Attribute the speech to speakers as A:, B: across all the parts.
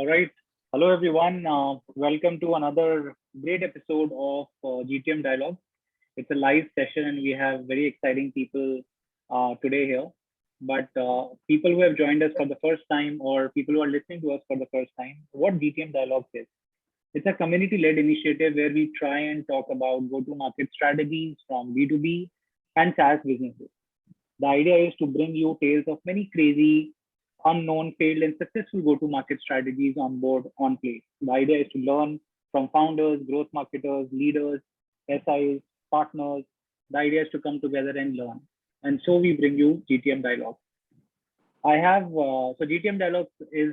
A: All right. Hello, everyone. Welcome to another great episode of GTM Dialogue. It's a live session, and we have very exciting people today here. But people who have joined us for the first time, or people who are listening to us for the first time, what GTM Dialogue is? It's a community-led initiative where we try and talk about go-to-market strategies from B2B and SaaS businesses. The idea is to bring you tales of many crazy, unknown, failed, and successful go to market strategies on board on play. The idea is to learn from founders, growth marketers, leaders, SIs, partners. The idea is to come together and learn. And so we bring you GTM Dialogue. I have, so GTM Dialogue is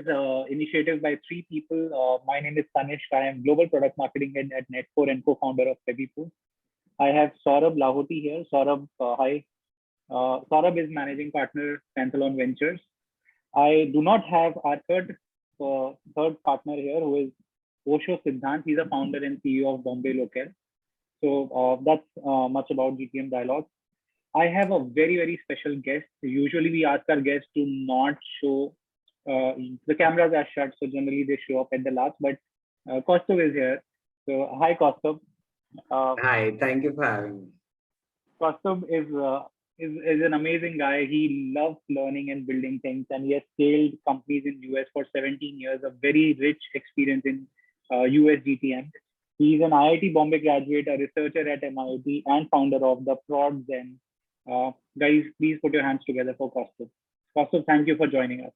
A: initiative by three people. My name is Tanishk. I am Global Product Marketing Head at Netcore and co-founder of Febipo. I have Saurabh Lahoti here. Saurabh, hi. Saurabh is managing partner, Panthalon Ventures. I do not have our third partner here, who is Osho Siddhant. He's a founder and CEO of Bombay Local. So that's much about GTM Dialogue. I have a very special guest. Usually we ask our guests to not show, the cameras are shut, so generally they show up at the last, but Kaustubh is here. So hi Kaustubh.
B: Hi, thank you for having me.
A: Kaustubh is an amazing guy. He loves learning and building things, and he has scaled companies in US for 17 years, a very rich experience in US GTM. He's an IIT Bombay graduate, a researcher at MIT, and founder of the Prod Zen. Guys, please put your hands together for Kaustubh. Kaustubh, thank you for joining us.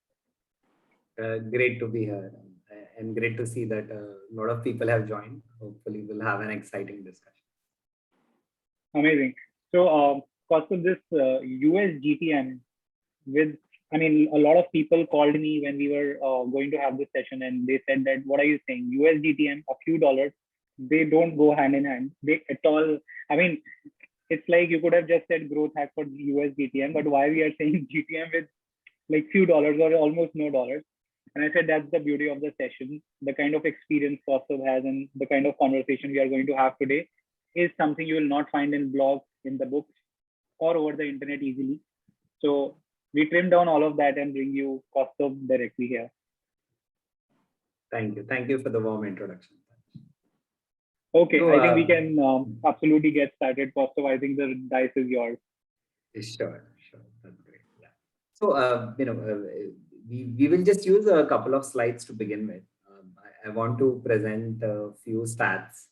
B: Great to be here, and great to see that a lot of people have joined. Hopefully, we'll have an exciting discussion.
A: Amazing. So, Kaustubh, this US GTM a lot of people called me when we were going to have this session, and they said that, what are you saying? US GTM, a few dollars, they don't go hand in hand. They at all. It's like you could have just said growth hack for US GTM, but why we are saying GTM with like few dollars or almost no dollars? And I said that's the beauty of the session. The kind of experience Kaustubh has and the kind of conversation we are going to have today is something you will not find in blogs, in the books, or over the internet easily. So we trim down all of that and bring you Kaustubh directly here.
B: Thank you. Thank you for the warm introduction.
A: Okay, so, I think we can absolutely get started. Kaustubh, I think the dice is yours.
B: Sure. That's great. Yeah. So, we will just use a couple of slides to begin with. I want to present a few stats.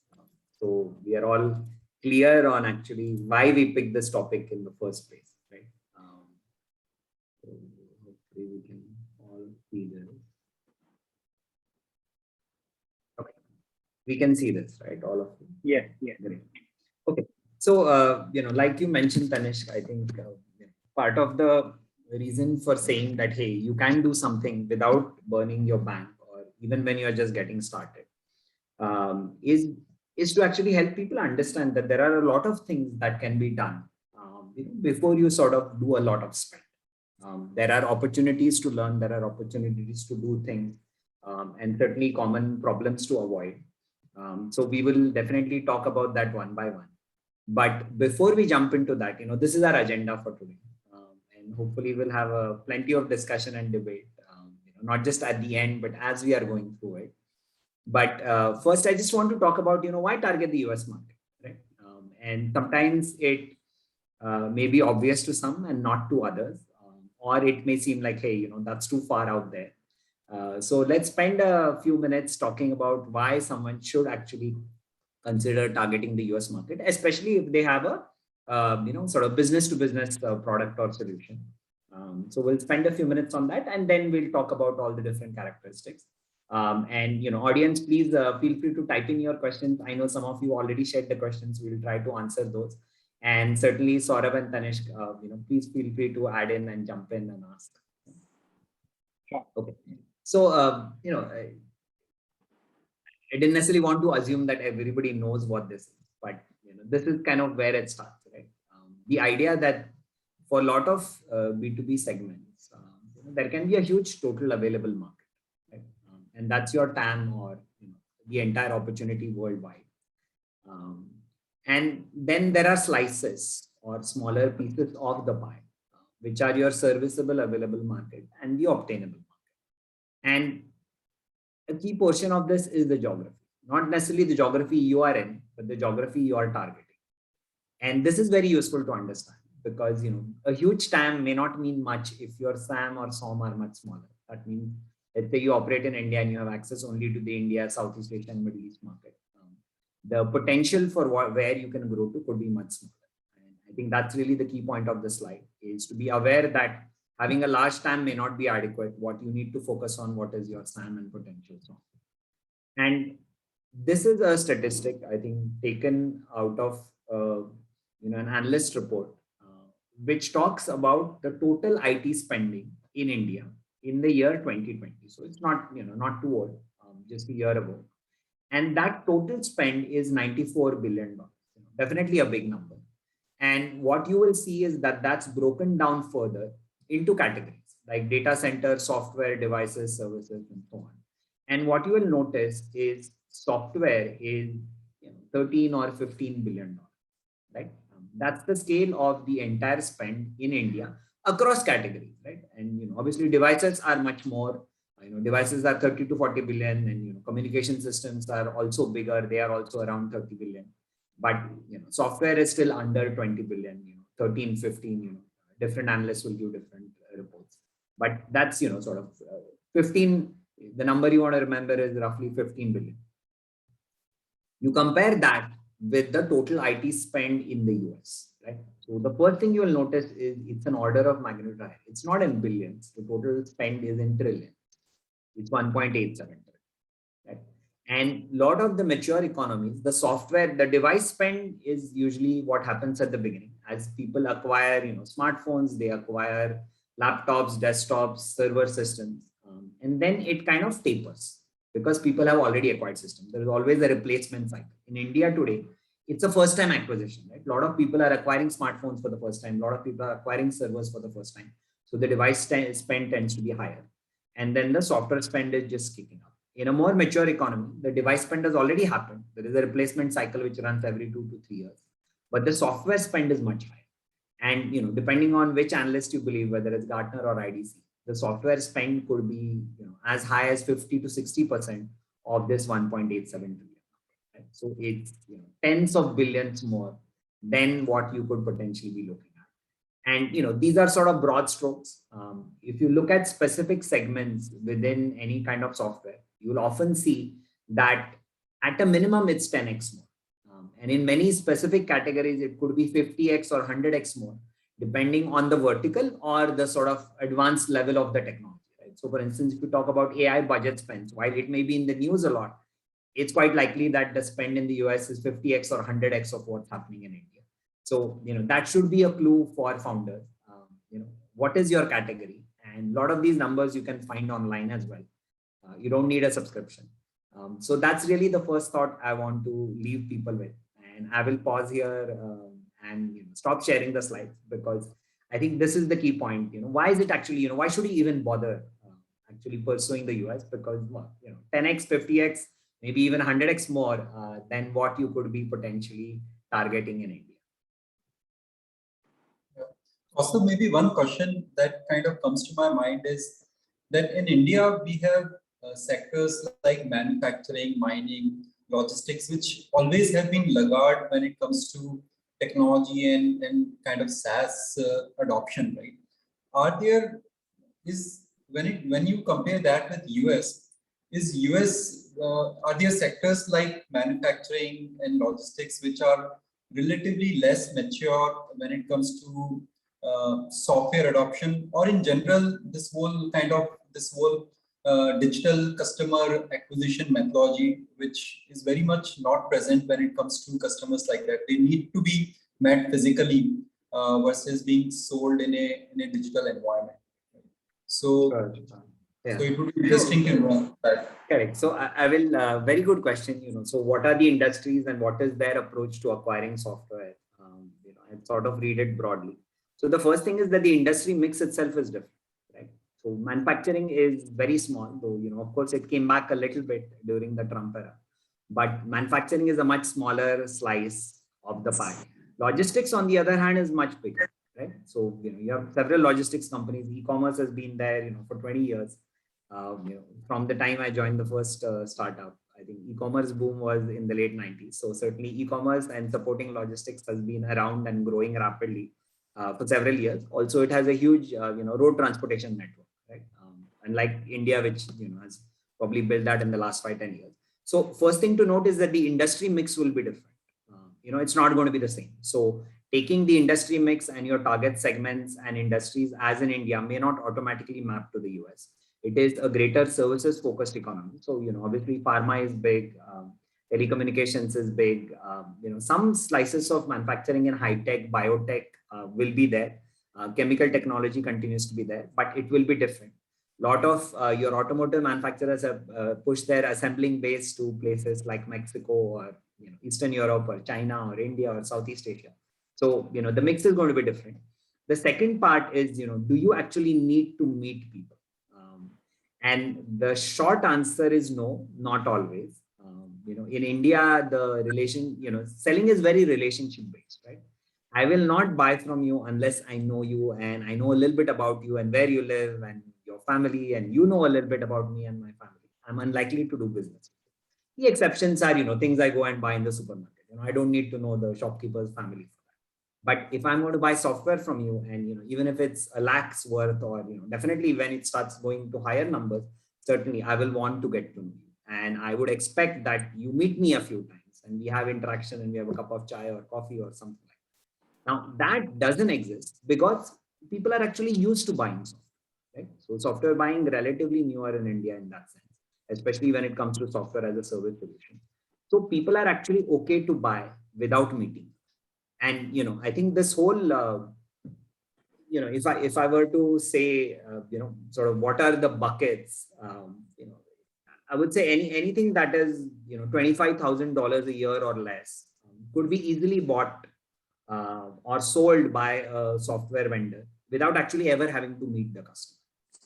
B: So we are all clear on actually why we picked this topic in the first place, right? So hopefully we can all see this. Okay, we can see this, right? All of you.
A: Yeah.
B: Great. Okay, so like you mentioned, Tanishk, I think part of the reason for saying that, hey, you can do something without burning your bank, or even when you are just getting started, is to actually help people understand that there are a lot of things that can be done before you sort of do a lot of spend. There are opportunities to learn, there are opportunities to do things, and certainly common problems to avoid. So we will definitely talk about that one by one. But before we jump into that, this is our agenda for today. And hopefully we'll have plenty of discussion and debate, not just at the end, but as we are going through it. But first, I just want to talk about, why target the US market, right? And sometimes it may be obvious to some and not to others, or it may seem like, hey, that's too far out there. So let's spend a few minutes talking about why someone should actually consider targeting the US market, especially if they have a, sort of business to business product or solution. So we'll spend a few minutes on that, and then we'll talk about all the different characteristics. And audience, please feel free to type in your questions. I know some of you already shared the questions. We'll try to answer those. And certainly Saurabh and Tanishk, please feel free to add in and jump in and ask.
A: Sure.
B: Okay. So, I didn't necessarily want to assume that everybody knows what this is, but this is kind of where it starts, right? The idea that for a lot of B2B segments, there can be a huge total available market. And that's your TAM, or the entire opportunity worldwide. And then there are slices or smaller pieces of the pie, which are your serviceable available market and the obtainable market. And a key portion of this is the geography, not necessarily the geography you are in, but the geography you are targeting. And this is very useful to understand because, a huge TAM may not mean much if your SAM or SOM are much smaller. That means, let's say you operate in India and you have access only to the India, Southeast Asia, and Middle East market. The potential for where you can grow to could be much smaller. And I think that's really the key point of the slide, is to be aware that having a large TAM may not be adequate. What you need to focus on, what is your SAM and potential. And this is a statistic, I think, taken out of an analyst report, which talks about the total IT spending in India in the year 2020. So it's not, not too old, just a year ago. And that total spend is $94 billion. Definitely a big number. And what you will see is that that's broken down further into categories like data center, software, devices, services, and so on. And what you will notice is software is 13 or 15 billion dollars, right? That's the scale of the entire spend in India across categories, right? And obviously devices are much more. Devices are 30 to 40 billion, and communication systems are also bigger. They are also around 30 billion. But software is still under 20 billion, 13, 15. Different analysts will give different reports. But that's sort of 15. The number you want to remember is roughly 15 billion. You compare that with the total IT spend in the US, right? So the first thing you will notice is it's an order of magnitude higher. It's not in billions. The total spend is in trillions. It's 1.87 trillion, right? And a lot of the mature economies, the software, the device spend is usually what happens at the beginning. As people acquire, smartphones, they acquire laptops, desktops, server systems, and then it kind of tapers because people have already acquired systems. There is always a replacement cycle. In India today, it's a first-time acquisition, right? A lot of people are acquiring smartphones for the first time. A lot of people are acquiring servers for the first time. So the device spend tends to be higher. And then the software spend is just kicking up. In a more mature economy, the device spend has already happened. There is a replacement cycle which runs every 2 to 3 years. But the software spend is much higher. And depending on which analyst you believe, whether it's Gartner or IDC, the software spend could be as high as 50 to 60% of this 1.87 trillion. Right? So it's tens of billions more than what you could potentially be looking at. And these are sort of broad strokes. If you look at specific segments within any kind of software, you will often see that at a minimum it's 10x more. And in many specific categories, it could be 50x or 100x more, depending on the vertical or the sort of advanced level of the technology. Right? So for instance, if you talk about AI budget spends, while it may be in the news a lot, it's quite likely that the spend in the US is 50x or 100x of what's happening in India. So, that should be a clue for founders. What is your category? And a lot of these numbers you can find online as well. You don't need a subscription. So that's really the first thought I want to leave people with. And I will pause here and stop sharing the slides because I think this is the key point. Why is it actually, why should we even bother actually pursuing the US? Because 10x, 50x, maybe even 100x more than what you could be potentially targeting in India.
C: Also, maybe one question that kind of comes to my mind is that in India, we have sectors like manufacturing, mining, logistics, which always have been laggard when it comes to technology and kind of SaaS adoption, right? When you compare that with US, are there sectors like manufacturing and logistics which are relatively less mature when it comes to software adoption, or in general, this whole digital customer acquisition methodology, which is very much not present when it comes to customers like that? They need to be met physically versus being sold in a digital environment. So,
B: yeah.
C: So it would be interesting to know that.
B: Correct. So I will, very good question. So what are the industries and what is their approach to acquiring software? I sort of read it broadly. So the first thing is that the industry mix itself is different, right? So manufacturing is very small, though, of course, it came back a little bit during the Trump era, but manufacturing is a much smaller slice of the pie. Logistics, on the other hand, is much bigger, right? So, you have several logistics companies. E-commerce has been there, for 20 years. From the time I joined the first startup, I think e-commerce boom was in the late 90s. So certainly e-commerce and supporting logistics has been around and growing rapidly for several years. Also, it has a huge, road transportation network, right? Unlike India, which, has probably built that in the last 5-10 years. So first thing to note is that the industry mix will be different. It's not going to be the same. So taking the industry mix and your target segments and industries as in India may not automatically map to the US. It is a greater services focused economy. So, obviously pharma is big, telecommunications is big, some slices of manufacturing and high tech, biotech will be there. Chemical technology continues to be there, but it will be different. Lot of your automotive manufacturers have pushed their assembling base to places like Mexico or Eastern Europe or China or India or Southeast Asia. So, the mix is going to be different. The second part is, do you actually need to meet people? And the short answer is no, not always. In India, selling is very relationship based, right? I will not buy from you unless I know you and I know a little bit about you and where you live and your family, and you know a little bit about me and my family. I'm unlikely to do business. The exceptions are, things I go and buy in the supermarket. I don't need to know the shopkeeper's family for that. But if I'm going to buy software from you, and even if it's a lakh's worth, or definitely when it starts going to higher numbers, certainly I will want to get to know you, and I would expect that you meet me a few times and we have interaction and we have a cup of chai or coffee or something like that. Now that doesn't exist because people are actually used to buying software, right? So software buying relatively newer in India in that sense, especially when it comes to software as a service solution. So people are actually okay to buy without meeting. And I think this whole if I were to say sort of what are the buckets, I would say anything that is $25,000 a year or less could be easily bought or sold by a software vendor without actually ever having to meet the customer.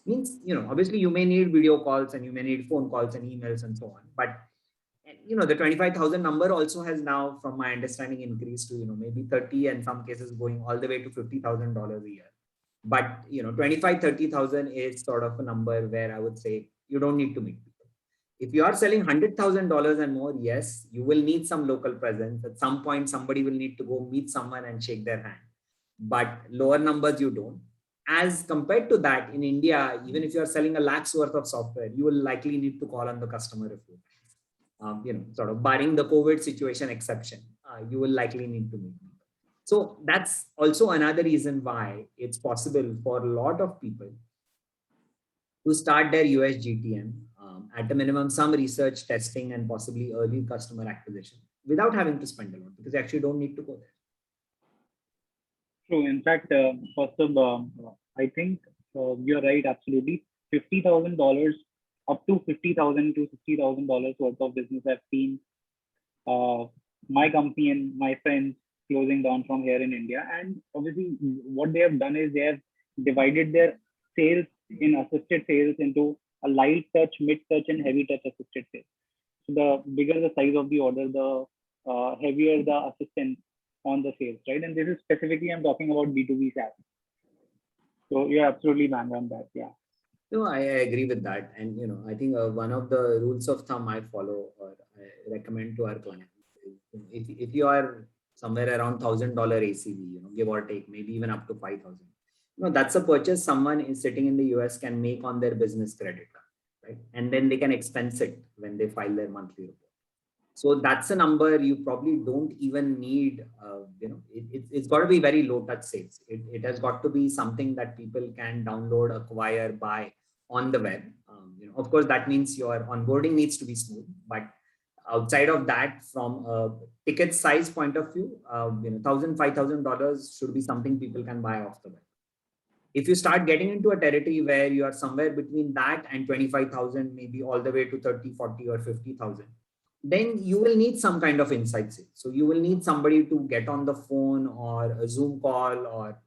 B: Means, obviously you may need video calls and you may need phone calls and emails and so on, but the 25,000 number also has now, from my understanding, increased to maybe 30, and some cases going all the way to $50,000 a year. But 25-30,000 is sort of a number where I would say you don't need to meet people. If you are selling $100,000 and more, yes, you will need some local presence. At some point, somebody will need to go meet someone and shake their hand. But lower numbers, you don't. As compared to that, in India, even if you are selling a lakh's worth of software, you will likely need to call on the customer a few times. Sort of barring the COVID situation exception, you will likely need to meet people. So that's also another reason why it's possible for a lot of people to start their US GTM, at a minimum, some research, testing, and possibly early customer acquisition without having to spend a lot, because they actually don't need to go there.
A: True. In fact, I think you're right. Absolutely, $50,000 up to $50,000 to $60,000 worth of business I've seen my company and my friends closing down from here in India. And obviously, what they have done is they have divided their sales in assisted sales into a light touch, mid touch, and heavy touch assisted sales. So the bigger the size of the order, the heavier the assistance on the sales, right? And this is specifically, I'm talking about B2B SaaS. So you're absolutely bang on that. Yeah.
B: No, I agree with that. And, I think one of the rules of thumb I follow or I recommend to our clients is if you are somewhere around $1,000 ACV, give or take, maybe even up to 5,000, that's a purchase someone is sitting in the US can make on their business credit card, right? And then they can expense it when they file their monthly report. So that's a number you probably don't even need, it's got to be very low touch sales. It has got to be something that people can download, acquire, buy on the web. Of course, that means your onboarding needs to be smooth, but outside of that, from a ticket size point of view, $1,000, $5,000 should be something people can buy off the web. If you start getting into a territory where you are somewhere between that and 25,000, maybe all the way to 30, 40 or 50,000, then you will need some kind of inside sales. So you will need somebody to get on the phone or a Zoom call or,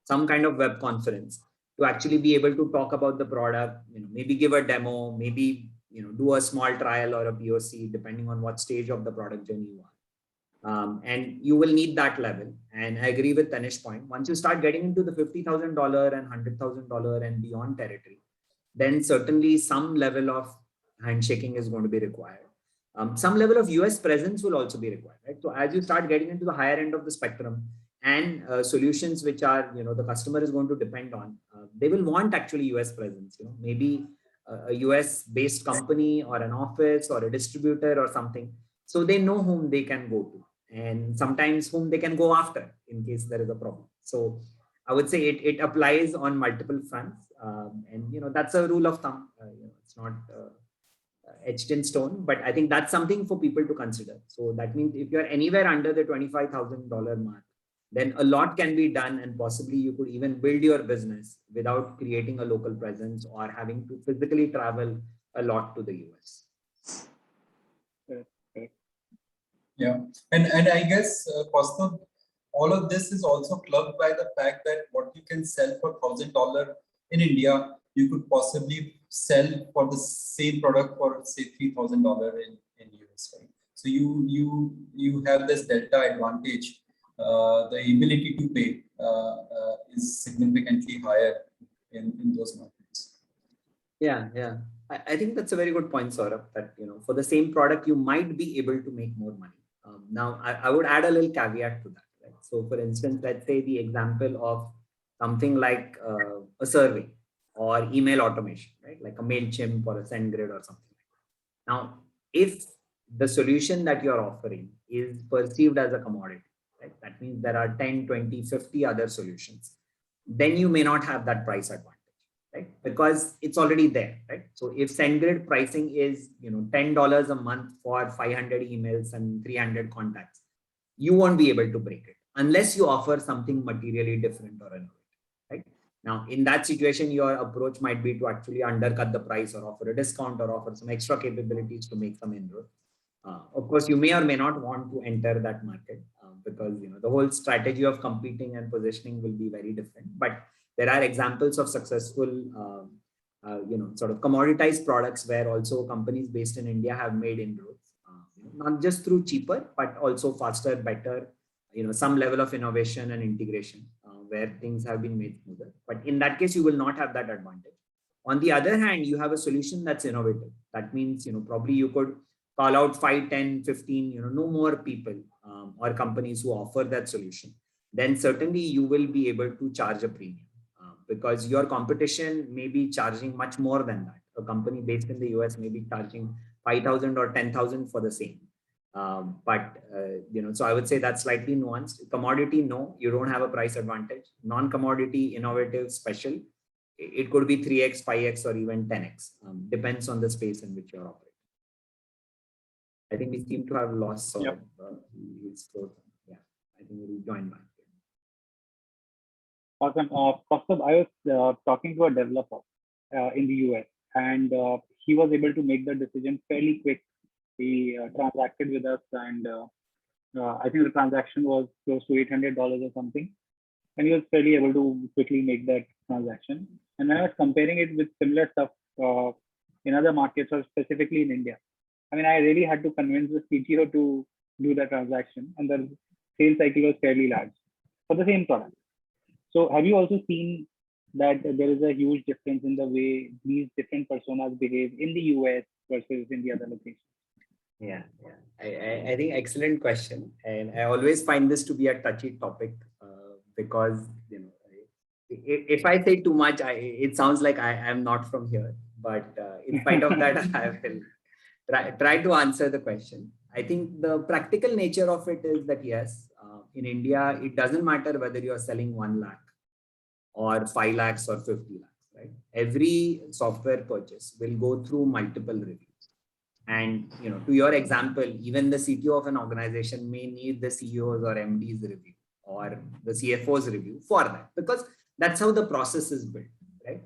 B: some kind of web conference to actually be able to talk about the product, maybe give a demo, maybe, do a small trial or a POC, depending on what stage of the product journey you are. And you will need that level. And I agree with Tanish's point. Once you start getting into the $50,000 and $100,000 and beyond territory, then certainly some level of handshaking is going to be required. Some level of US presence will also be required, right? So as you start getting into the higher end of the spectrum and solutions which are, the customer is going to depend on, they will want actually US presence, maybe a US based company or an office or a distributor or something. So they know whom they can go to and sometimes whom they can go after in case there is a problem. So I would say it applies on multiple fronts. And, that's a rule of thumb. It's not etched in stone, but I think that's something for people to consider. So that means if you're anywhere under the $25,000 mark, then a lot can be done and possibly you could even build your business without creating a local presence or having to physically travel a lot to the US.
C: Yeah, and I guess, Kaustubh, all of this is also clubbed by the fact that what you can sell for $1,000 in India, you could possibly sell for the same product for say $3,000 in US, right? So you have this delta advantage. The ability to pay is significantly higher in those markets.
B: Yeah. I think that's a very good point, Saurabh, that, for the same product, you might be able to make more money. Now, I would add a little caveat to that. Right? So for instance, let's say the example of something like a survey or email automation, right? Like a MailChimp or a SendGrid or something like that. Now, if the solution that you're offering is perceived as a commodity, right? That means there are 10, 20, 50 other solutions, then you may not have that price advantage. Right? Because it's already there, right? So if SendGrid pricing is, $10 a month for 500 emails and 300 contacts, you won't be able to break it unless you offer something materially different or innovative, right? Now, in that situation, your approach might be to actually undercut the price or offer a discount or offer some extra capabilities to make some inroads. Of course, you may or may not want to enter that market because, the whole strategy of competing and positioning will be very different. But there are examples of successful, sort of commoditized products where also companies based in India have made inroads, not just through cheaper, but also faster, better, some level of innovation and integration where things have been made smoother. But in that case, you will not have that advantage. On the other hand, you have a solution that's innovative. That means, probably you could call out 5, 10, 15, no more people or companies who offer that solution. Then certainly you will be able to charge a premium. Because your competition may be charging much more than that. A company based in the US may be charging 5,000 or 10,000 for the same. So I would say that's slightly nuanced. Commodity, no, you don't have a price advantage. Non-commodity, innovative, special, it could be 3x, 5x, or even 10x. Depends on the space in which you're operating. I think we seem to have lost. So
A: yep.
B: Yeah, I think we'll join back.
A: Awesome. Kaustubh, I was talking to a developer in the US, and he was able to make the decision fairly quick. He transacted with us, and I think the transaction was close to $800 or something. And he was fairly able to quickly make that transaction. And when I was comparing it with similar stuff in other markets, or specifically in India, I mean, I really had to convince the CTO to do the transaction, and the sales cycle was fairly large for the same product. So have you also seen that there is a huge difference in the way these different personas behave in the US versus in the other locations?
B: Yeah. I think excellent question. And I always find this to be a touchy topic because, if I say too much, it sounds like I am not from here. But in spite of that, I will try to answer the question. I think the practical nature of it is that, yes, in India, it doesn't matter whether you're selling 1 lakh or 5 lakhs or 50 lakhs, right? Every software purchase will go through multiple reviews. And, to your example, even the CTO of an organization may need the CEO's or MD's review or the CFO's review for that, because that's how the process is built, right?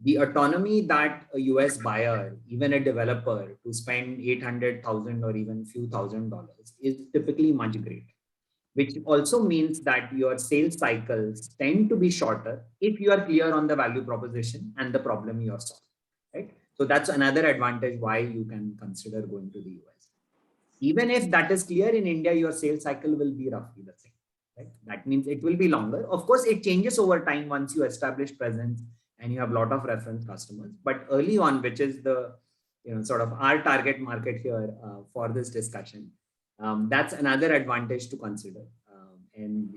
B: The autonomy that a US buyer, even a developer, to spend $800,000 or even few $1,000 is typically much greater, which also means that your sales cycles tend to be shorter if you are clear on the value proposition and the problem you are solving, right? So that's another advantage why you can consider going to the US. Even if that is clear in India, your sales cycle will be roughly the same, right? That means it will be longer. Of course, it changes over time once you establish presence and you have a lot of reference customers. But early on, which is the sort of our target market here for this discussion, that's another advantage to consider. And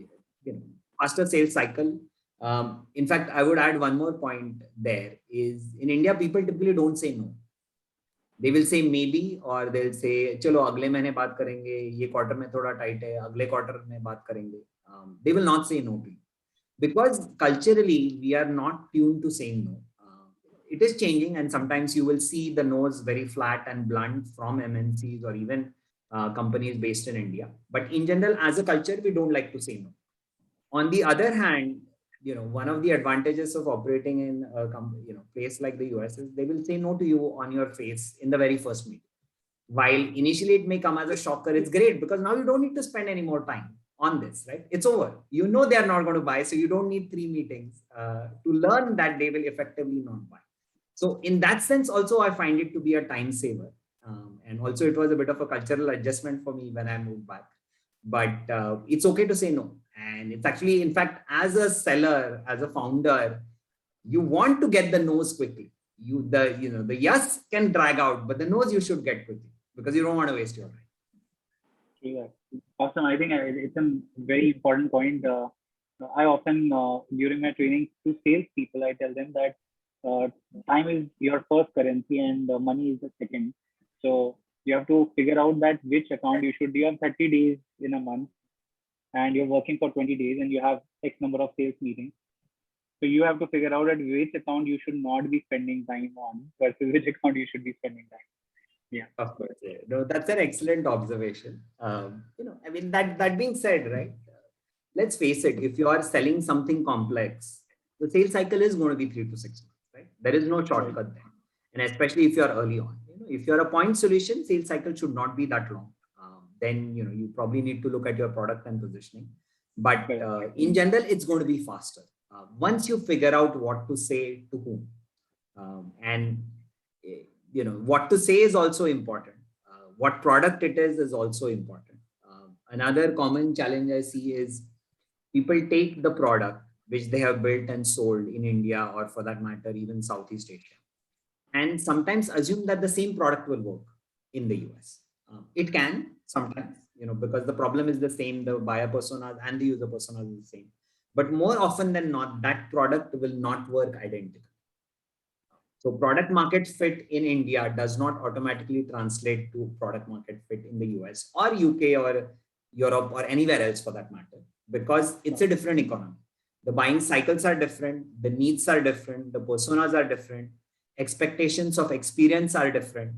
B: faster sales cycle. In fact, I would add one more point there is in India, people typically don't say no. They will say maybe, or they'll say, चलो अगले महीने बात करेंगे, ये quarter में थोड़ा tight है, अगले quarter में बात करेंगे. They will not say no to you because culturally we are not tuned to saying no. It is changing, and sometimes you will see the no's very flat and blunt from MNCs or even companies based in India. But in general, as a culture, we don't like to say no. On the other hand, one of the advantages of operating in a place like the US is they will say no to you on your face in the very first meeting. While initially it may come as a shocker, it's great because now you don't need to spend any more time on this, right? It's over. They are not going to buy, so you don't need 3 meetings to learn that they will effectively not buy. So in that sense, also I find it to be a time saver. And also it was a bit of a cultural adjustment for me when I moved back. But it's okay to say no. And it's actually, in fact, as a seller, as a founder, you want to get the no's quickly. The yes can drag out, but the no's you should get quickly because you don't want to waste your time.
A: Yeah, awesome. I think it's a very important point. I often, during my training to sales people, I tell them that time is your first currency and money is the second. So you have to figure out that which account you should. You have 30 days in a month and you're working for 20 days and you have X number of sales meetings. So you have to figure out at which account you should not be spending time on versus which account you should be spending time. Yeah,
B: of course. Yeah. No, that's an excellent observation. I mean, that being said, right? Let's face it, if you are selling something complex, the sales cycle is going to be 3 to 6 months, right? There is no shortcut there. And especially if you're early on, if you're a point solution, sales cycle should not be that long. Then, you probably need to look at your product and positioning. But in general, it's going to be faster. Once you figure out what to say to whom, and what to say is also important. What product it is also important. Another common challenge I see is people take the product which they have built and sold in India, or for that matter, even Southeast Asia, and sometimes assume that the same product will work in the US. It can sometimes, because the problem is the same, the buyer personas and the user personas is the same. But more often than not, that product will not work identically. So product market fit in India does not automatically translate to product market fit in the US or UK or Europe or anywhere else for that matter, because it's a different economy. The buying cycles are different, the needs are different, the personas are different, expectations of experience are different,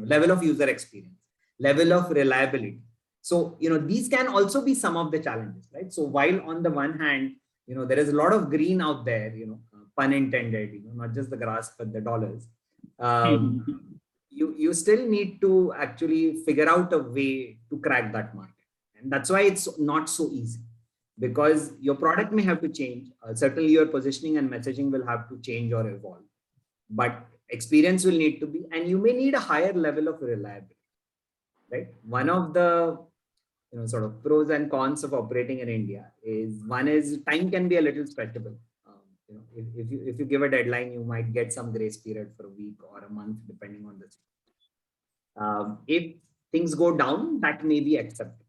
B: level of user experience, level of reliability. So, these can also be some of the challenges, right? So while on the one hand, there is a lot of green out there, pun intended, not just the grass, but the dollars. You still need to actually figure out a way to crack that market. And that's why it's not so easy, because your product may have to change. Certainly your positioning and messaging will have to change or evolve, but experience will need to be, and you may need a higher level of reliability, right? One of the sort of pros and cons of operating in India is, one is time can be a little stretchable. If you give a deadline, you might get some grace period for a week or a month, depending on the if things go down, that may be accepted.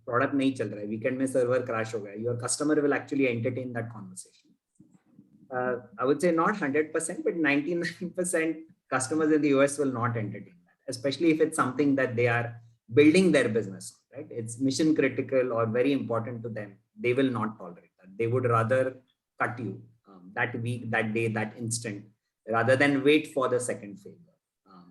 B: Product nahi chal raha hai, weekend mein server crash ho gaya, your customer will actually entertain that conversation. I would say not 100%, but 99% customers in the US will not entertain that, especially if it's something that they are building their business on, right? It's mission critical or very important to them. They will not tolerate that. They would rather cut you that week, that day, that instant, rather than wait for the second failure.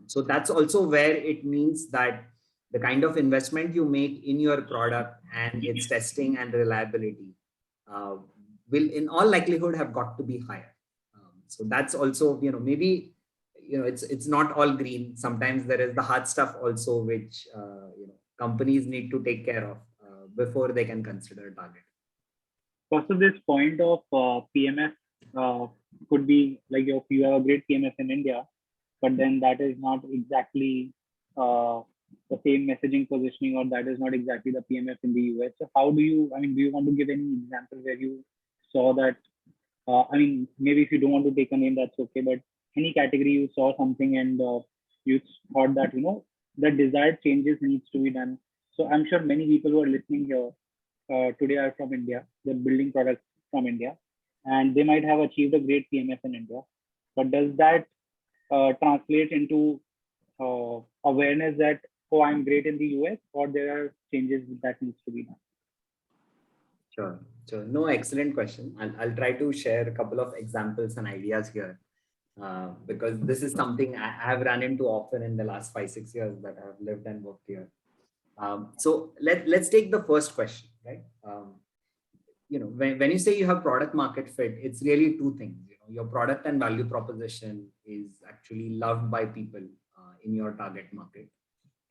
B: So that's also where it means that the kind of investment you make in your product and its testing and reliability will in all likelihood have got to be higher. So that's also, maybe, it's not all green. Sometimes there is the hard stuff also, which, companies need to take care of before they can consider target.
A: Also, this point of PMS could be like, if you have a great PMS in India, but then that is not exactly the same messaging positioning, or that is not exactly the PMS in the US. So how do you want to give any example where you saw that I mean, maybe if you don't want to take a name, that's okay. But any category you saw something and you thought that the desired changes needs to be done. So I'm sure many people who are listening here today are from India. They're building products from India, and they might have achieved a great PMF in India. But does that translate into awareness that, oh, I'm great in the US, or there are changes that needs to be done?
B: Sure. So no, excellent question. I'll try to share a couple of examples and ideas here, because this is something I have run into often in the last 5-6 years that I've lived and worked here. So let's take the first question, right? When you say you have product market fit, it's really two things. Your product and value proposition is actually loved by people in your target market,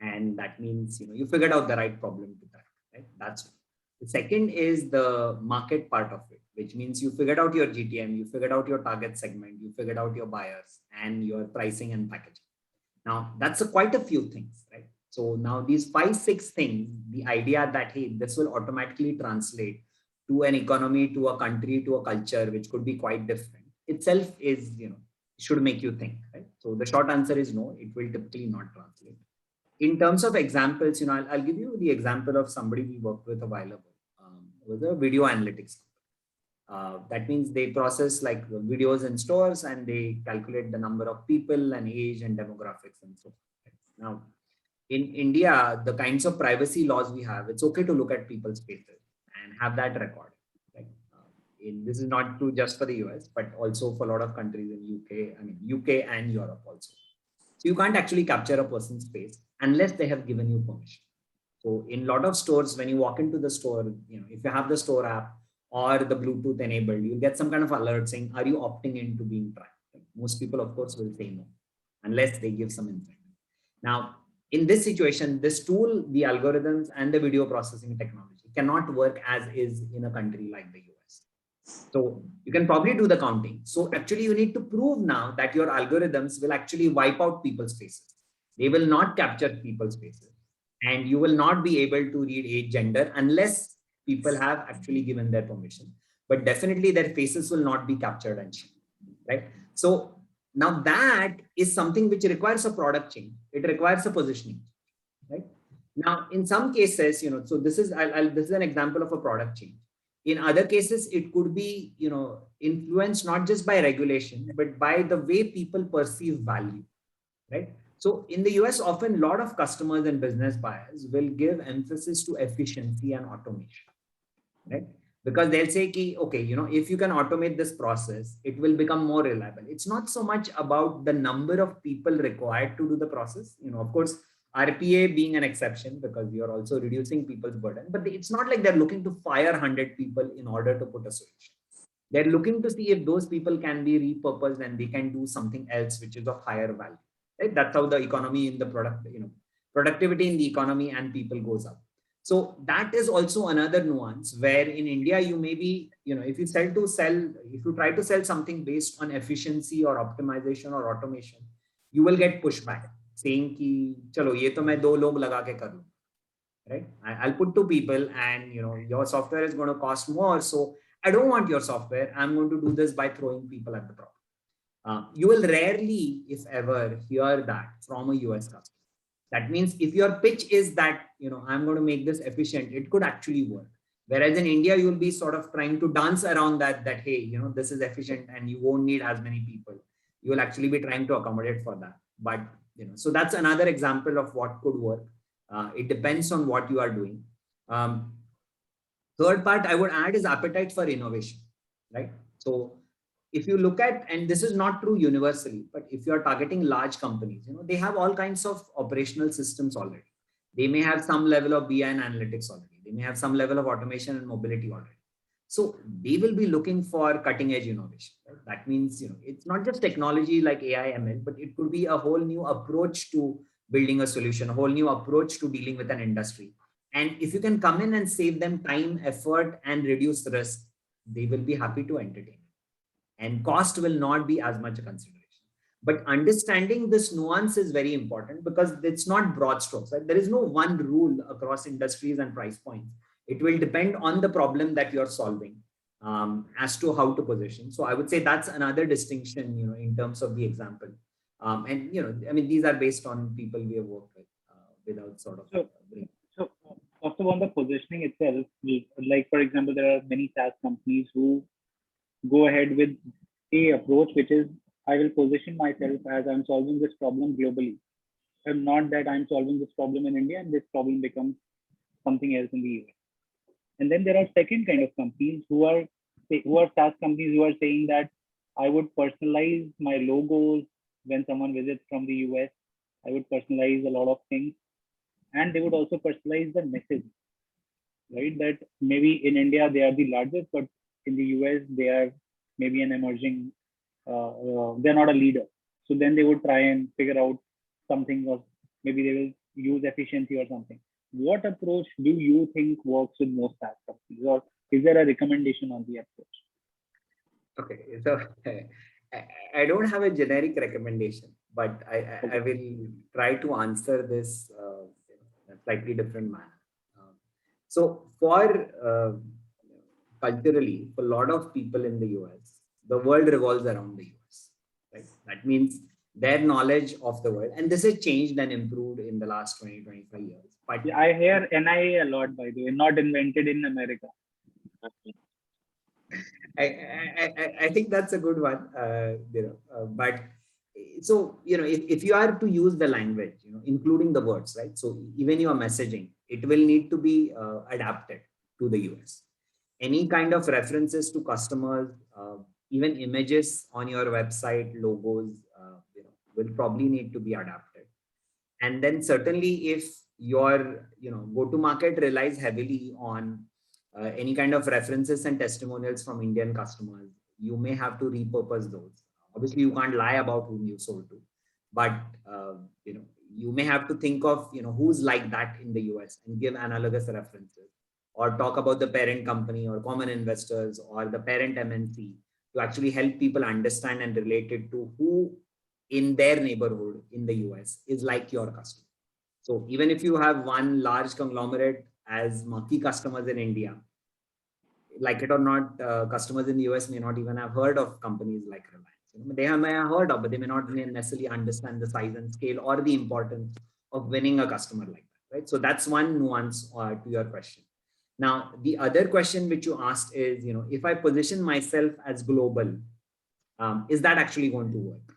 B: and that means you figured out the right problem to that, right? That's the second is the market part of it, which means you figured out your GTM, you figured out your target segment, you figured out your buyers and your pricing and packaging. Now that's quite a few things, right? So now these 5-6 things, the idea that, hey, this will automatically translate to an economy, to a country, to a culture, which could be quite different, itself is, should make you think, right? So the short answer is no, it will typically not translate. In terms of examples, I'll give you the example of somebody we worked with a while ago. It was a video analytics. That means they process like videos in stores and they calculate the number of people and age and demographics and so on. Now, in India, the kinds of privacy laws we have, it's okay to look at people's faces and have that record. Right? This is not true just for the US, but also for a lot of countries in UK and Europe also. So you can't actually capture a person's face unless they have given you permission. So in a lot of stores, when you walk into the store, if you have the store app or the Bluetooth enabled, you'll get some kind of alert saying, are you opting into being tracked? Most people, of course, will say no, unless they give some incentive. Now, in this situation, this tool, the algorithms and the video processing technology cannot work as is in a country like the US. So you can probably do the counting. So actually you need to prove now that your algorithms will actually wipe out people's faces. They will not capture people's faces. And you will not be able to read age, gender, unless people have actually given their permission. But definitely their faces will not be captured and shown, right? So now that is something which requires a product change. It requires a positioning, right? Now, in some cases, so this is an example of a product change. In other cases, it could be, influenced not just by regulation, but by the way people perceive value, right? So in the US, often a lot of customers and business buyers will give emphasis to efficiency and automation, right? Because they'll say, okay, if you can automate this process, it will become more reliable. It's not so much about the number of people required to do the process. Of course, RPA being an exception because you're also reducing people's burden, but it's not like they're looking to fire 100 people in order to put a solution. They're looking to see if those people can be repurposed and they can do something else, which is of higher value. Right? That's how the economy in the product, productivity in the economy and people goes up. So that is also another nuance where in India, you may be, if you try to sell something based on efficiency or optimization or automation, you will get pushback saying ki, chalo, ye to main 2 log laga ke kar lu, right? I'll put 2 people and, your software is going to cost more. So I don't want your software. I'm going to do this by throwing people at the problem. You will rarely, if ever, hear that from a US customer. That means if your pitch is that, I'm going to make this efficient, it could actually work. Whereas in India, you'll be sort of trying to dance around that, hey, this is efficient and you won't need as many people. You will actually be trying to accommodate for that. But, so that's another example of what could work. It depends on what you are doing. Third part I would add is appetite for innovation, right? So if you look at, and this is not true universally, but if you're targeting large companies, they have all kinds of operational systems already. They may have some level of BI and analytics already. They may have some level of automation and mobility already. So they will be looking for cutting edge innovation. Right? That means, it's not just technology like AI, ML, but it could be a whole new approach to building a solution, a whole new approach to dealing with an industry. And if you can come in and save them time, effort, and reduce risk, they will be happy to entertain. And cost will not be as much a consideration. But understanding this nuance is very important because it's not broad strokes. Right? There is no one rule across industries and price points. It will depend on the problem that you're solving. as to how to position. So I would say that's another distinction, in terms of the example. And I mean, these are based on people we have worked with, without sort of.
A: So, so first of all, the positioning itself, like for example, there are many SaaS companies who go ahead with a approach which is I will position myself as I'm solving this problem globally, and not that I'm solving this problem in India and this problem becomes something else in the US. And then there are second kind of companies who are SaaS companies who are saying that I would personalize my logos when someone visits from the US. I would personalize a lot of things, and they would also personalize the message, right? That maybe in India they are the largest, but in the US they are maybe an emerging. They're not a leader, so then they would try and figure out something, or maybe they will use efficiency or something. What approach do you think works with most SaaS companies, or is there a recommendation on the approach?
B: Okay, so I don't have a generic recommendation, but I will try to answer this in a slightly different manner. So for culturally, for a lot of people in the US, the world revolves around the US, right? That means their knowledge of the world, and this has changed and improved in the last 20, 25 years. But
A: Yeah, I hear NIA a lot, by the way, not invented in America.
B: I think that's a good one, but so, if you are to use the language, including the words, right? So even your messaging, it will need to be adapted to the US. Any kind of references to customers, even images on your website, logos, will probably need to be adapted. And then certainly if your, go-to-market relies heavily on any kind of references and testimonials from Indian customers, you may have to repurpose those. Obviously, you can't lie about whom you sold to, but you may have to think of who's like that in the US and give analogous references, or talk about the parent company or common investors or the parent MNC to actually help people understand and relate it to who in their neighborhood in the US is like your customer. So even if you have one large conglomerate as marquee customers in India, like it or not, customers in the US may not even have heard of companies like Reliance. They may have heard of, but they may not necessarily understand the size and scale or the importance of winning a customer like that, right? So that's one nuance to your question. Now, the other question which you asked is, if I position myself as global, is that actually going to work?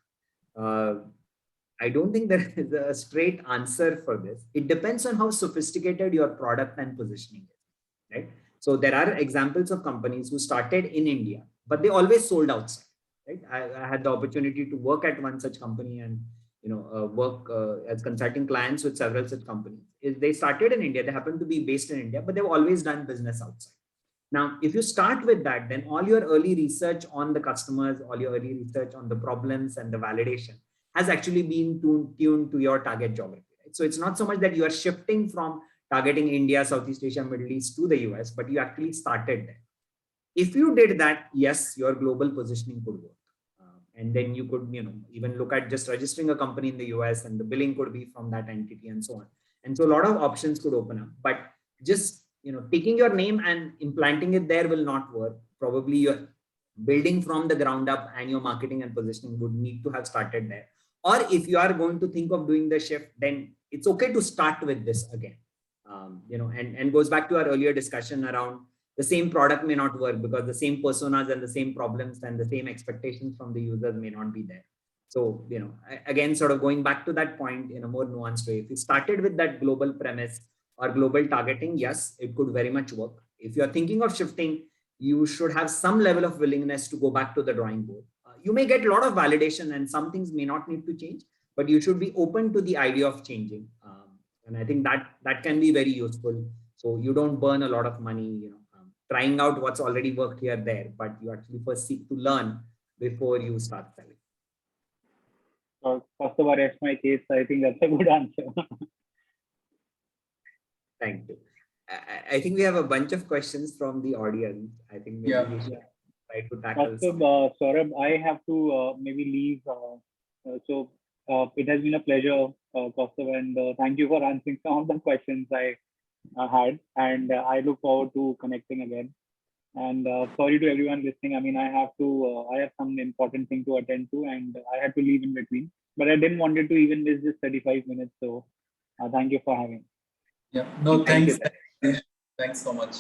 B: I don't think there is a straight answer for this. It depends on how sophisticated your product and positioning is, right? So there are examples of companies who started in India, but they always sold outside, right? I had the opportunity to work at one such company and work as consulting clients with several such companies. They started in India, they happen to be based in India, but they've always done business outside. Now, if you start with that, then all your early research on the customers, all your early research on the problems and the validation has actually been tuned to your target geography. Right? So it's not so much that you are shifting from targeting India, Southeast Asia, Middle East to the US, but you actually started there. If you did that, yes, your global positioning could work. And then you could, even look at just registering a company in the US and the billing could be from that entity and so on. And so a lot of options could open up, but just, taking your name and implanting it there will not work. Probably you're building from the ground up and your marketing and positioning would need to have started there. Or if you are going to think of doing the shift, then it's okay to start with this again. And goes back to our earlier discussion around the same product may not work because the same personas and the same problems and the same expectations from the users may not be there. So, again, sort of going back to that point in a more nuanced way, if you started with that global premise or global targeting, yes, it could very much work. If you're thinking of shifting, you should have some level of willingness to go back to the drawing board. You may get a lot of validation and some things may not need to change, but you should be open to the idea of changing. And I think that can be very useful. So you don't burn a lot of money, trying out what's already worked here there, but you actually first seek to learn before you start selling.
A: First of all, rest my case. I think that's a good answer.
B: Thank you. I think we have a bunch of questions from the audience. I think maybe we should try to tackle.
A: Saurabh, I have to maybe leave. So it has been a pleasure, Kaustav, and thank you for answering some of the questions I had. And I look forward to connecting again. And sorry to everyone listening. I mean, I have some important thing to attend to, and I had to leave in between. But I didn't wanted to even miss this 35 minutes. So thank you for having.
C: Yeah, no,
B: Thank you.
C: thanks so much.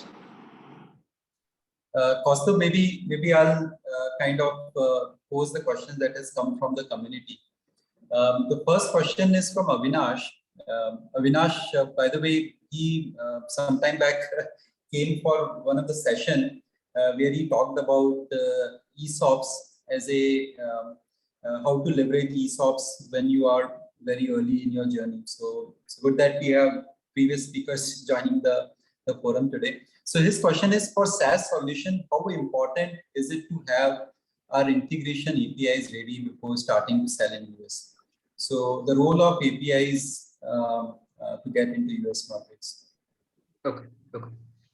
C: Kaustubh, maybe I'll kind of pose the question that has come from the community. The first question is from Avinash. Avinash, by the way, he sometime back came for one of the session where he talked about ESOPs as a how to leverage ESOPs when you are very early in your journey. So it's good that we have previous speakers joining the forum today. So his question is, for SaaS solution, how important is it to have our integration APIs ready before starting to sell in US? So the role of APIs to get into US markets.
B: Okay.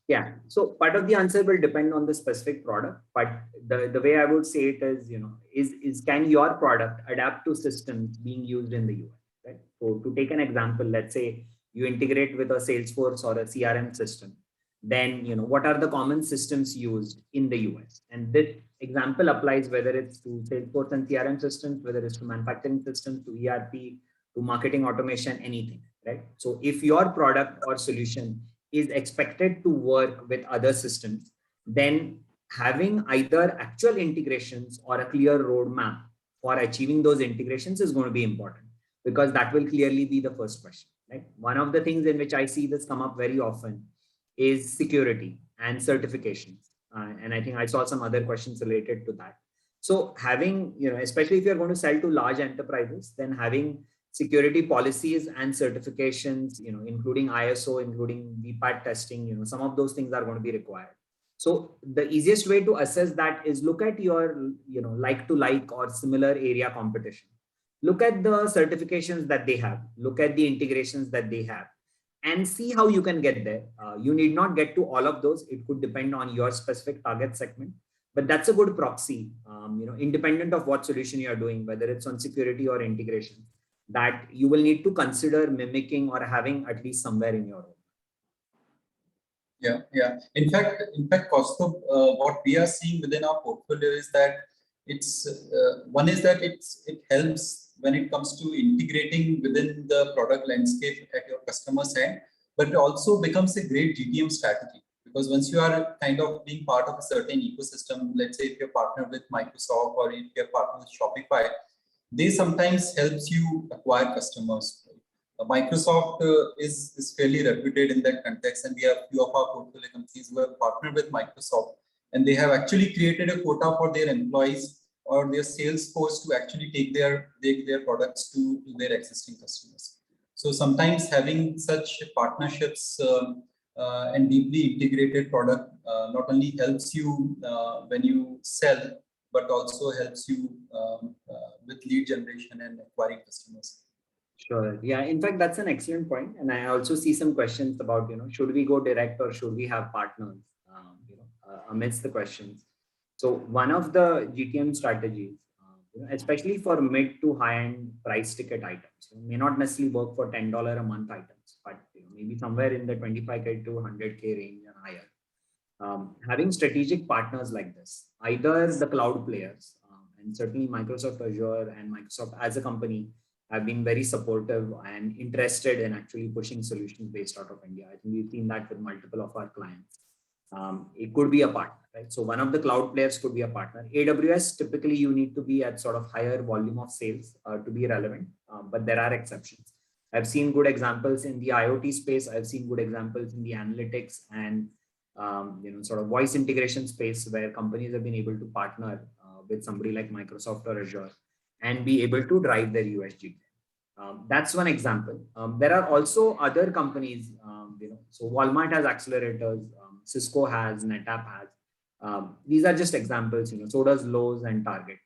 B: Yeah. So part of the answer will depend on the specific product, but the way I would say it is, is can your product adapt to systems being used in the US, right? So to take an example, let's say you integrate with a Salesforce or a CRM system, then, what are the common systems used in the US? And this example applies whether it's to Salesforce and CRM systems, whether it's to manufacturing systems, to ERP, to marketing automation, anything, right? So if your product or solution is expected to work with other systems, then having either actual integrations or a clear roadmap for achieving those integrations is going to be important, because that will clearly be the first question, right? One of the things in which I see this come up very often is security and certifications. And I think I saw some other questions related to that. So having, especially if you're going to sell to large enterprises, then having security policies and certifications, including ISO, including VPAT testing, some of those things are going to be required. So the easiest way to assess that is look at your, like to like or similar area competition. Look at the certifications that they have, look at the integrations that they have, and see how you can get there. You need not get to all of those. It could depend on your specific target segment, but that's a good proxy, independent of what solution you are doing, whether it's on security or integration, that you will need to consider mimicking or having at least somewhere in your own.
C: Yeah. In fact, Kaustubh, what we are seeing within our portfolio is that it's one is that it helps when it comes to integrating within the product landscape at your customer's end, but it also becomes a great GTM strategy, because once you are kind of being part of a certain ecosystem, let's say if you're partnered with Microsoft or if you're partnered with Shopify, they sometimes helps you acquire customers. Microsoft is fairly reputed in that context, and we have few of our portfolio companies who have partnered with Microsoft, and they have actually created a quota for their employees or their sales force to actually take their products to their existing customers. So sometimes having such partnerships and deeply integrated product not only helps you when you sell, but also helps you with lead generation and acquiring customers.
B: Sure. Yeah. In fact, that's an excellent point. And I also see some questions about, should we go direct or should we have partners, amidst the questions. So one of the GTM strategies, especially for mid to high end price ticket items, may not necessarily work for $10 a month items, but maybe somewhere in the 25K to 100K range and higher. Having strategic partners like this, either the cloud players, and certainly Microsoft Azure and Microsoft as a company have been very supportive and interested in actually pushing solutions based out of India. I think we've seen that with multiple of our clients. It could be a partner, right? So one of the cloud players could be a partner. AWS, typically you need to be at sort of higher volume of sales to be relevant, but there are exceptions. I've seen good examples in the IoT space. I've seen good examples in the analytics and sort of voice integration space, where companies have been able to partner with somebody like Microsoft or Azure and be able to drive their USG. That's one example. There are also other companies, so Walmart has accelerators, Cisco has, NetApp has. These are just examples, so does Lowe's and Target.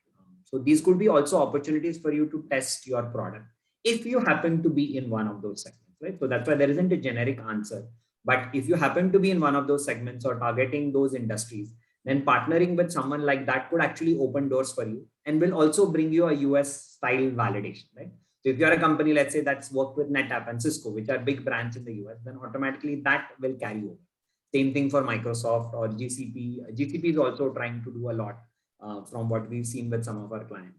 B: So these could be also opportunities for you to test your product if you happen to be in one of those segments, right? So that's why there isn't a generic answer. But if you happen to be in one of those segments or targeting those industries, then partnering with someone like that could actually open doors for you and will also bring you a US style validation, right? So if you're a company, let's say that's worked with NetApp and Cisco, which are big brands in the US, then automatically that will carry over. Same thing for Microsoft or GCP. GCP is also trying to do a lot from what we've seen with some of our clients.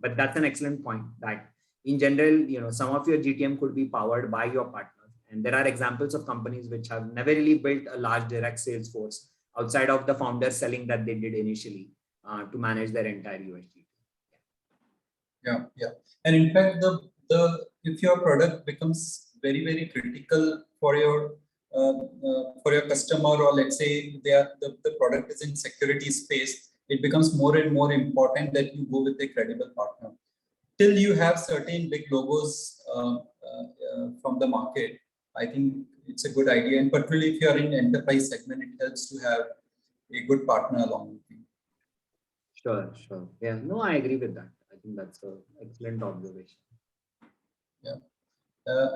B: But that's an excellent point that in general, some of your GTM could be powered by your partners. And there are examples of companies which have never really built a large direct sales force outside of the founder selling that they did initially to manage their entire USG.
C: Yeah. And in fact, if your product becomes very, very critical for your customer, or let's say the product is in security space, it becomes more and more important that you go with a credible partner. Till you have certain big logos from the market, I think it's a good idea. And particularly if you are in enterprise segment, it helps to have a good partner along with you.
B: Sure. Yeah, no, I agree with that. I think that's an excellent observation.
C: Yeah.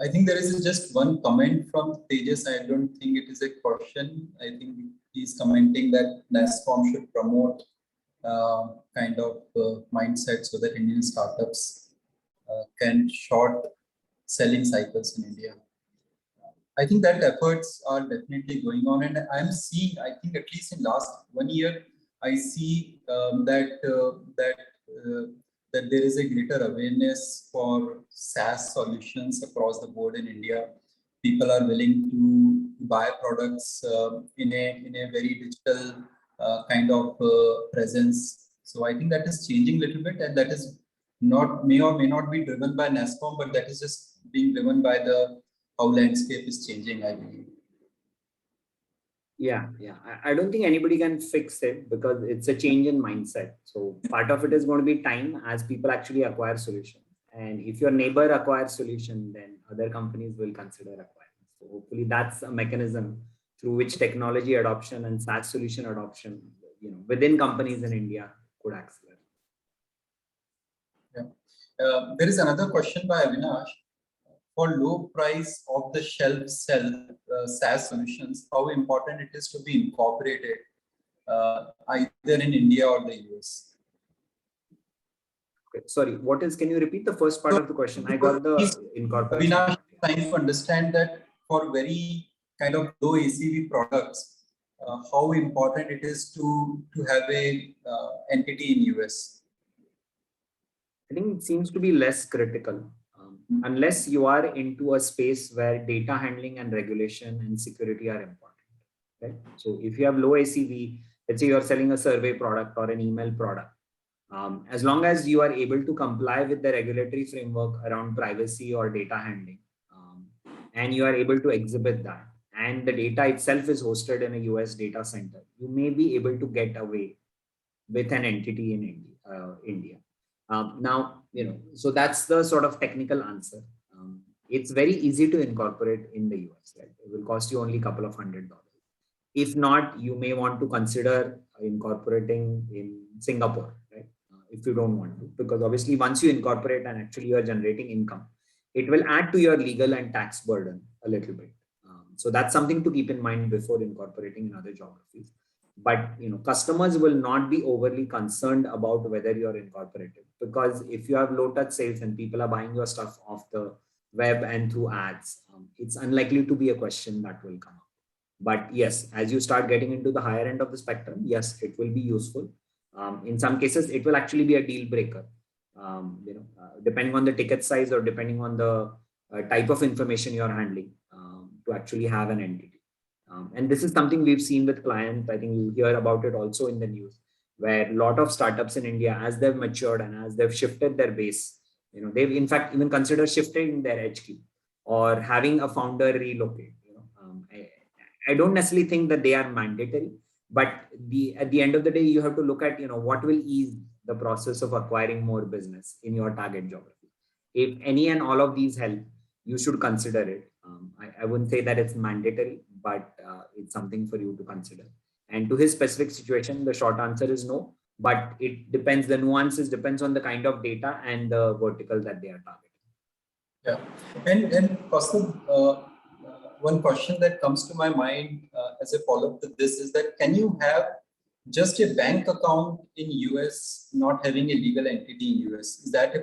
C: I think there is just one comment from Tejas. I don't think it is a question. I think he's commenting that NASSCOM should promote kind of mindset so that Indian startups can short selling cycles in India. I think that efforts are definitely going on, and I'm seeing, I think at least in last 1 year, I see that there is a greater awareness for SaaS solutions across the board in India. People are willing to buy products in a very digital kind of presence. So I think that is changing a little bit, and that is may or may not be driven by NASSCOM, but that is just being driven by how landscape is changing, I believe.
B: Yeah. I don't think anybody can fix it because it's a change in mindset. So part of it is going to be time as people actually acquire solutions. And if your neighbor acquires solution, then other companies will consider acquiring. So hopefully that's a mechanism through which technology adoption and SaaS solution adoption, within companies in India could accelerate.
C: Yeah. There is another question by Avinash. For low price of the shelf SaaS solutions, how important it is to be incorporated either in India or the US?
B: Okay. Sorry, can you repeat the first part of the question? I got the incorporation.
C: Avinash trying to understand that for very kind of low ACV products, how important it is to have a entity in US.
B: I think it seems to be less critical. Unless you are into a space where data handling and regulation and security are important. Right? So if you have low ACV, let's say you're selling a survey product or an email product, as long as you are able to comply with the regulatory framework around privacy or data handling, and you are able to exhibit that, and the data itself is hosted in a US data center, you may be able to get away with an entity in India. Now, so that's the sort of technical answer. It's very easy to incorporate in the US, right? It will cost you only a couple of $100. If not, you may want to consider incorporating in Singapore, right? If you don't want to, because obviously once you incorporate and actually you are generating income, it will add to your legal and tax burden a little bit. So that's something to keep in mind before incorporating in other geographies. But customers will not be overly concerned about whether you're incorporated, because if you have low touch sales and people are buying your stuff off the web and through ads, it's unlikely to be a question that will come up. But yes, as you start getting into the higher end of the spectrum, yes, it will be useful. In some cases, it will actually be a deal breaker, depending on the ticket size or depending on the type of information you're handling to actually have an entity. And this is something we've seen with clients. I think you hear about it also in the news, where a lot of startups in India, as they've matured and as they've shifted their base, they've in fact even considered shifting their HQ or having a founder relocate. I don't necessarily think that they are mandatory, but at the end of the day, you have to look at what will ease the process of acquiring more business in your target geography. If any and all of these help, you should consider it. I wouldn't say that it's mandatory, but it's something for you to consider. And to his specific situation, the short answer is no, but it depends. The nuances depends on the kind of data and the vertical that they are targeting.
C: Yeah, and Kaustubh, one question that comes to my mind as a follow-up to this is that can you have just a bank account in US, not having a legal entity in US? Is that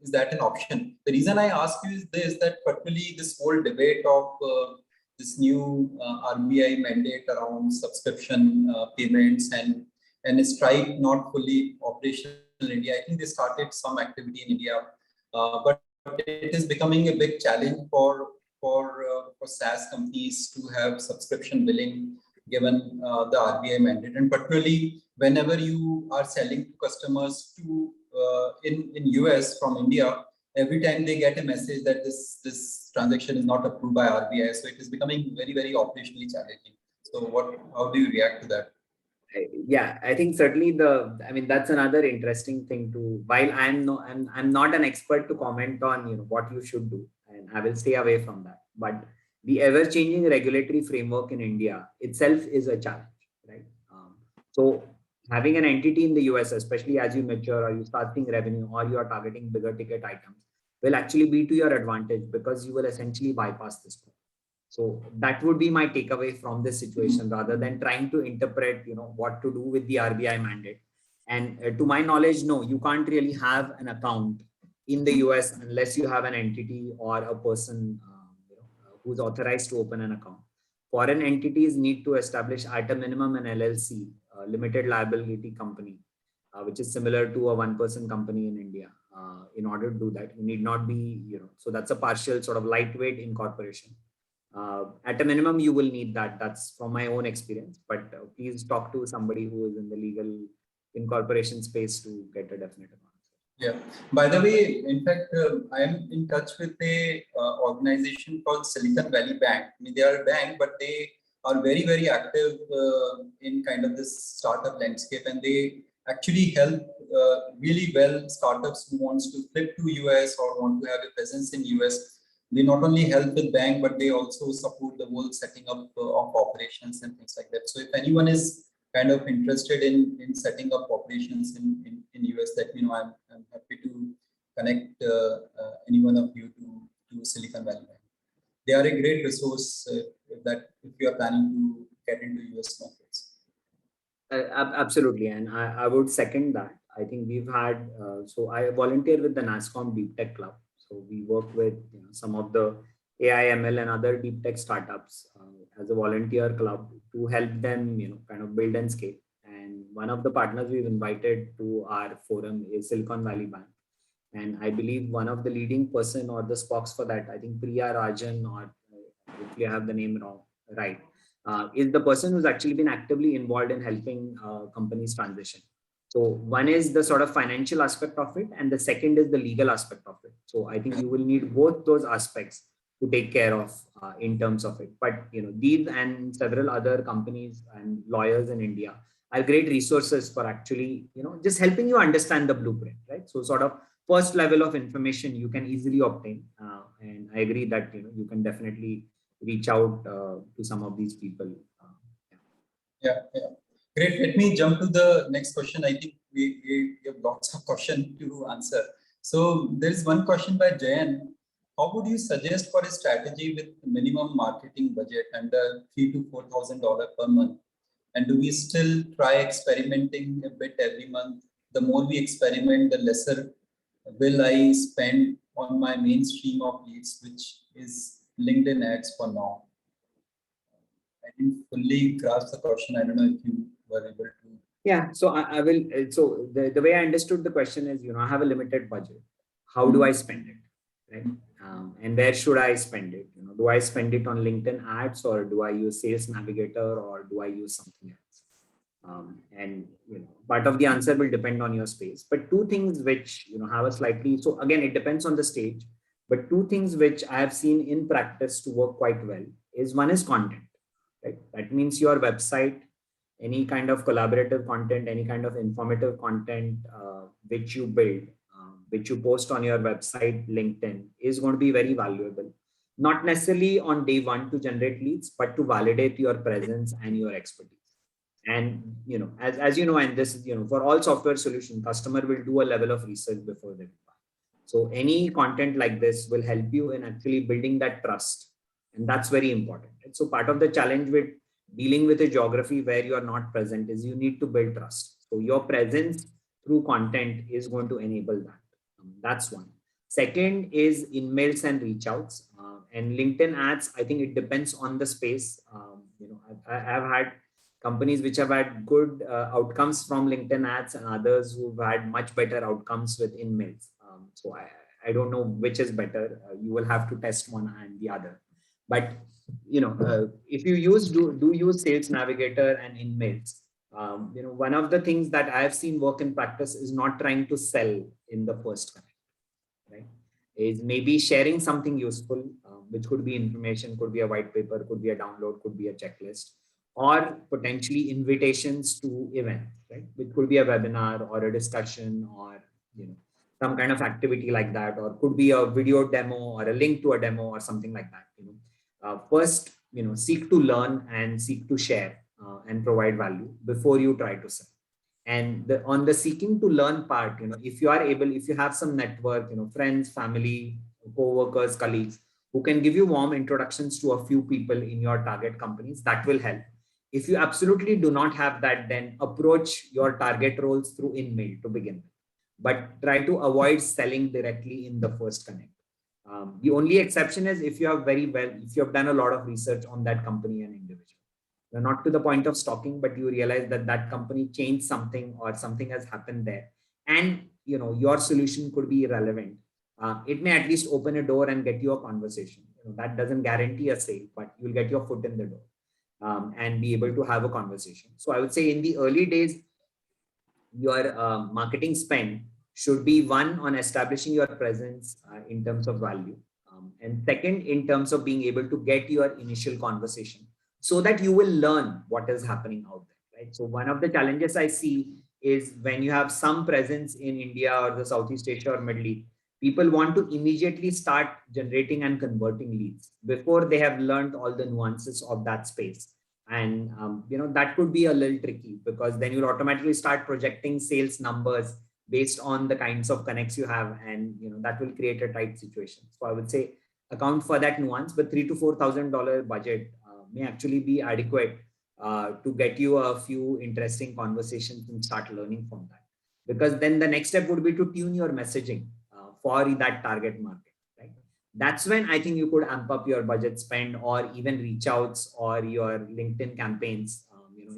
C: is that an option? The reason I ask you is this, that particularly this whole debate of this new RBI mandate around subscription payments and Stripe not fully operational in India. I think they started some activity in India, but it is becoming a big challenge for SaaS companies to have subscription billing given the RBI mandate, and particularly whenever you are selling to customers to in US from India, every time they get a message that this transaction is not approved by RBI, so it is becoming very operationally challenging. So how do you react to that?
B: Yeah, I think certainly that's another interesting thing to, while I'm not an expert to comment on, what you should do, and I will stay away from that. But the ever changing regulatory framework in India itself is a challenge, right? So having an entity in the US, especially as you mature or you start seeing revenue or you are targeting bigger ticket items, will actually be to your advantage because you will essentially bypass this one. So that would be my takeaway from this situation, rather than trying to interpret, what to do with the RBI mandate. And to my knowledge, no, you can't really have an account in the US unless you have an entity or a person who's authorized to open an account. Foreign entities need to establish at a minimum an LLC, limited liability company, which is similar to a one-person company in India. In order to do that, you need not be, so that's a partial sort of lightweight incorporation. At a minimum, you will need that. That's from my own experience, but please talk to somebody who is in the legal incorporation space to get a definite answer.
C: Yeah. By the way, in fact, I am in touch with a organization called Silicon Valley Bank. I mean, they are a bank, but they are very active in kind of this startup landscape, and they actually help really well startups who wants to flip to US or want to have a presence in US. They not only help with bank, but they also support the whole setting up of operations and things like that. So if anyone is kind of interested in setting up operations in US, that I'm happy to connect any one of you to Silicon Valley Bank. They are a great resource if you are planning to get into US markets.
B: Absolutely, and I would second that. I think we've had so I volunteer with the NASSCOM Deep Tech Club. So we work with some of the AI, ML and other deep tech startups as a volunteer club to help them, kind of build and scale. And one of the partners we've invited to our forum is Silicon Valley Bank. And I believe one of the leading person or the spokes for that, I think Priya Rajan, or hopefully I have the name wrong, right, is the person who's actually been actively involved in helping companies transition. So one is the sort of financial aspect of it, and the second is the legal aspect of it. So I think you will need both those aspects to take care of in terms of it. But these and several other companies and lawyers in India are great resources for actually just helping you understand the blueprint, right? So sort of first level of information you can easily obtain, and I agree that you can definitely reach out to some of these people.
C: Yeah. Great. Let me jump to the next question. I think we have lots of questions to answer. So there is one question by Jayan. How would you suggest for a strategy with minimum marketing budget under $3,000 to $4,000 per month? And do we still try experimenting a bit every month? The more we experiment, the lesser will I spend on my mainstream of leads, which is LinkedIn ads for now. I didn't fully grasp the question. I don't know if you were able to.
B: Yeah, so I will. So the way I understood the question is, I have a limited budget. How do I spend it, right? And where should I spend it? Do I spend it on LinkedIn ads, or do I use Sales Navigator, or do I use something else? And part of the answer will depend on your space. But two things which have a slightly, so again it depends on the stage. But two things which I have seen in practice to work quite well is, one is content. Right? That means your website, any kind of collaborative content, any kind of informative content which you build, which you post on your website, LinkedIn, is going to be very valuable. Not necessarily on day one to generate leads, but to validate your presence and your expertise. And as you know, and this is for all software solutions, customer will do a level of research before they buy. So any content like this will help you in actually building that trust. And that's very important. So part of the challenge with dealing with a geography where you are not present is you need to build trust. So your presence through content is going to enable that. That's one. Second is emails and reach outs. And LinkedIn ads, I think it depends on the space. I've had companies which have had good outcomes from LinkedIn ads and others who've had much better outcomes with InMails. So I don't know which is better. You will have to test one and the other. But if you do use Sales Navigator and InMails, one of the things that I have seen work in practice is not trying to sell in the first connect, right? Is maybe sharing something useful, which could be information, could be a white paper, could be a download, could be a checklist, or potentially invitations to events, right? Which could be a webinar or a discussion or some kind of activity like that, or could be a video demo or a link to a demo or something like that. First, seek to learn and seek to share and provide value before you try to sell. And on the seeking to learn part, if you are able, if you have some network, friends, family, co-workers, colleagues who can give you warm introductions to a few people in your target companies, that will help. If you absolutely do not have that, then approach your target roles through InMail to begin with, but try to avoid selling directly in the first connect. The only exception is if you have done a lot of research on that company and individual. Not to the point of stalking, but you realize that that company changed something or something has happened there, and your solution could be irrelevant. It may at least open a door and get you a conversation. That doesn't guarantee a sale, but you'll get your foot in the door and be able to have a conversation. So I would say in the early days, your marketing spend should be one on establishing your presence in terms of value, and second in terms of being able to get your initial conversation, so that you will learn what is happening out there, right? So one of the challenges I see is when you have some presence in India or the Southeast Asia or Middle East, people want to immediately start generating and converting leads before they have learned all the nuances of that space. And that could be a little tricky, because then you'll automatically start projecting sales numbers based on the kinds of connects you have, and that will create a tight situation. So I would say account for that nuance, but $3,000 to $4,000 budget may actually be adequate to get you a few interesting conversations and start learning from that. Because then the next step would be to tune your messaging for that target market, right? That's when I think you could amp up your budget spend, or even reach outs or your LinkedIn campaigns,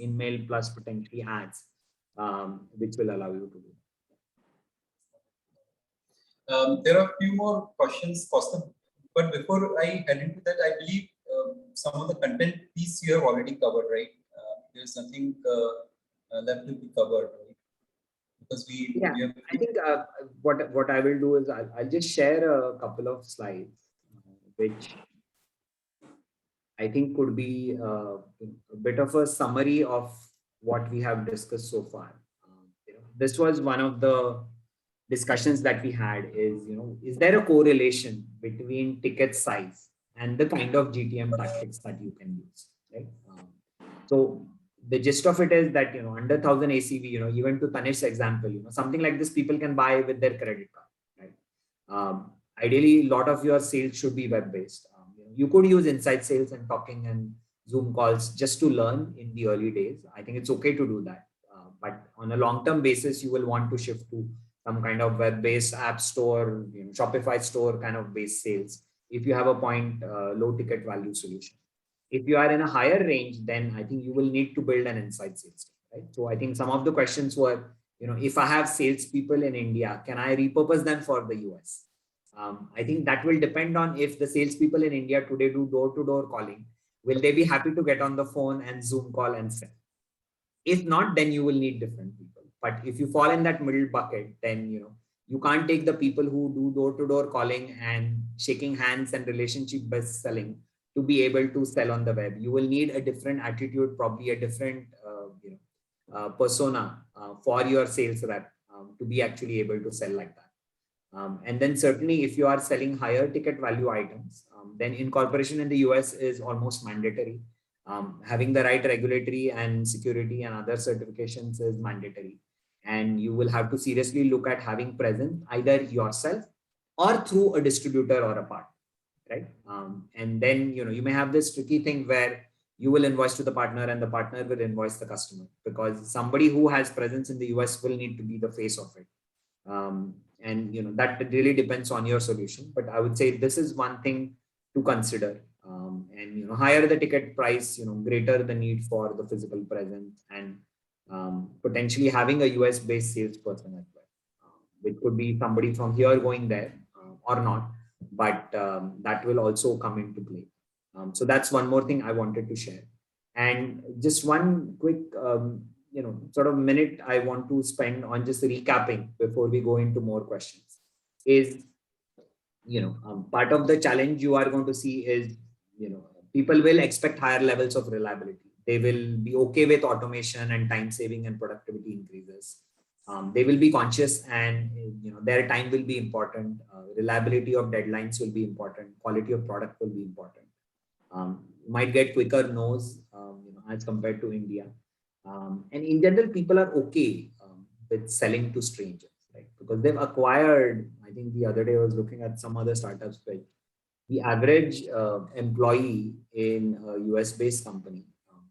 B: InMail plus potentially ads, which will allow you to do.
C: There are a few more questions, Kaustubh, but before I head into that, I believe some of the content piece you have already covered, right? There's nothing left to be covered, right? Because
B: I think what I will do is I'll just share a couple of slides, which I think could be a bit of a summary of what we have discussed so far. This was one of the discussions that we had is there a correlation between ticket size and the kind of GTM tactics that you can use, right? So the gist of it is that, under 1,000 ACV, even to Tanish's example, something like this people can buy with their credit card, right? Ideally, a lot of your sales should be web-based. You could use inside sales and talking and Zoom calls just to learn in the early days. I think it's okay to do that. But on a long-term basis, you will want to shift to some kind of web-based app store, Shopify store kind of base sales, if you have a point low ticket value solution. If you are in a higher range, then I think you will need to build an inside sales team, right? So I think some of the questions were, if I have salespeople in India, can I repurpose them for the US? I think that will depend on if the salespeople in India today do door-to-door calling, will they be happy to get on the phone and Zoom call and sell? If not, then you will need different people. But if you fall in that middle bucket, then you can't take the people who do door-to-door calling and shaking hands and relationship-based selling to be able to sell on the web. You will need a different attitude, probably a different persona for your sales rep to be actually able to sell like that. And then certainly if you are selling higher ticket value items, then incorporation in the US is almost mandatory. Having the right regulatory and security and other certifications is mandatory. And you will have to seriously look at having presence either yourself or through a distributor or a partner, right? And then, you may have this tricky thing where you will invoice to the partner and the partner will invoice the customer, because somebody who has presence in the US will need to be the face of it. And that really depends on your solution. But I would say this is one thing to consider. And higher the ticket price, greater the need for the physical presence, and potentially having a US based salesperson as well, which could be somebody from here going there or not, but that will also come into play. So that's one more thing I wanted to share. And just one quick sort of minute I want to spend on just recapping before we go into more questions is, part of the challenge you are going to see is, people will expect higher levels of reliability. They will be okay with automation and time saving and productivity increases. They will be conscious, and their time will be important. Reliability of deadlines will be important. Quality of product will be important. Might get quicker no's, as compared to India. And in general, people are okay with selling to strangers, right? Because they've acquired. I think the other day I was looking at some other startups, right? The average employee in a US-based company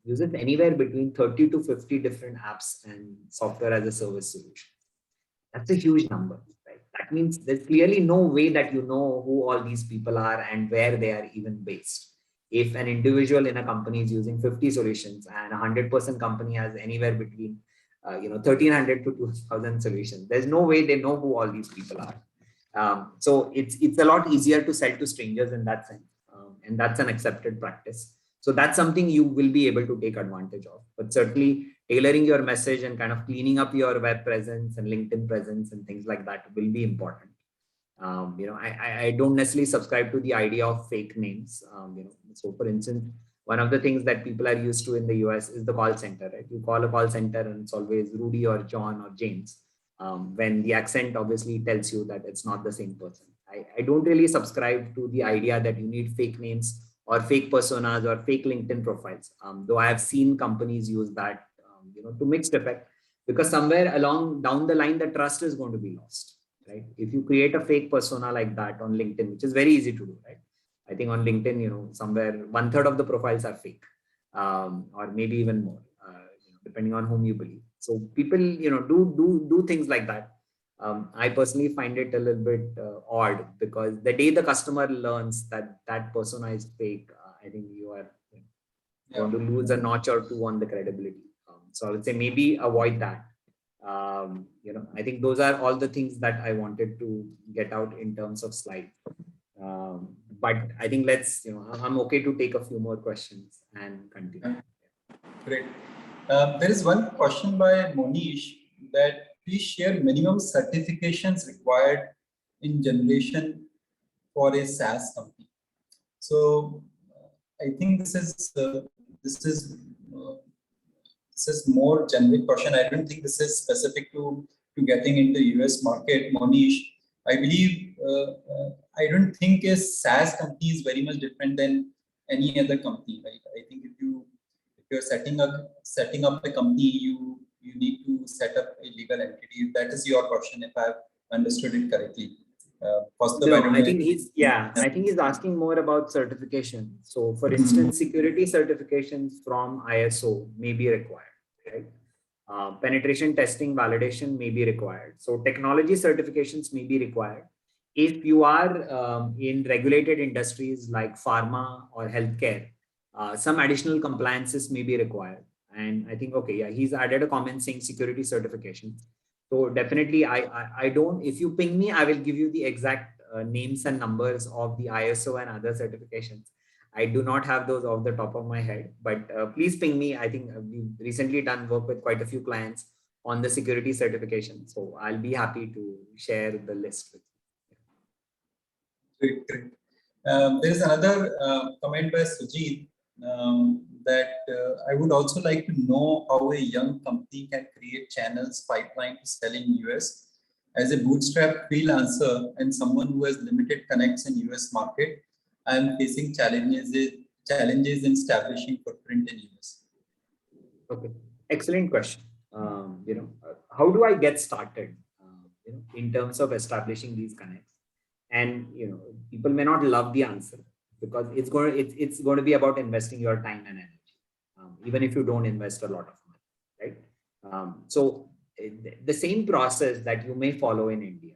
B: uses anywhere between 30 to 50 different apps and software as a service solution. That's a huge number, right? That means there's clearly no way that you know who all these people are and where they are even based. If an individual in a company is using 50 solutions and a 100% company has anywhere between 1,300 to 2,000 solutions, there's no way they know who all these people are. So it's a lot easier to sell to strangers in that sense, and that's an accepted practice. So that's something you will be able to take advantage of. But certainly tailoring your message and kind of cleaning up your web presence and LinkedIn presence and things like that will be important. I don't necessarily subscribe to the idea of fake names. So for instance, one of the things that people are used to in the US is the call center, right? You call a call center and it's always Rudy or John or James, when the accent obviously tells you that it's not the same person. I don't really subscribe to the idea that you need fake names or fake personas or fake LinkedIn profiles. Though I have seen companies use that, to mixed effect, because somewhere along down the line, the trust is going to be lost, right? If you create a fake persona like that on LinkedIn, which is very easy to do, right? I think on LinkedIn, somewhere 1/3 of the profiles are fake, or maybe even more, depending on whom you believe. So people, do things like that. I personally find it a little bit odd, because the day the customer learns that that persona is fake, I think you are going to lose a notch or two on the credibility. So I would say maybe avoid that. I think those are all the things that I wanted to get out in terms of slide. But I think I'm okay to take a few more questions and continue.
C: Great. There is one question by Monish that please share minimum certifications required in generation for a SaaS company. So I think this is more generic question. I don't think this is specific to getting into US market, Monish. I believe I don't think a SaaS company is very much different than any other company, right? I think if you're setting up a company, you need to set up a legal entity. That is your question, if I've understood it correctly.
B: I think he's asking more about certification. So for instance, security certifications from ISO may be required, right? Penetration testing validation may be required. So technology certifications may be required. If you are in regulated industries like pharma or healthcare, some additional compliances may be required. And I think, he's added a comment saying security certification. So definitely, I don't, if you ping me, I will give you the exact names and numbers of the ISO and other certifications. I do not have those off the top of my head, but please ping me. I think we've recently done work with quite a few clients on the security certification. So I'll be happy to share the list with
C: you. Great. There is another comment by Sujit that I would also like to know how a young company can create channels pipeline to sell in US. As a bootstrap freelancer and someone who has limited connects in US market, I am facing challenges in establishing footprint in US.
B: Okay, excellent question. How do I get started? In terms of establishing these connects, and people may not love the answer, because it's going to be about investing your time and energy, even if you don't invest a lot of money, right? So the same process that you may follow in India,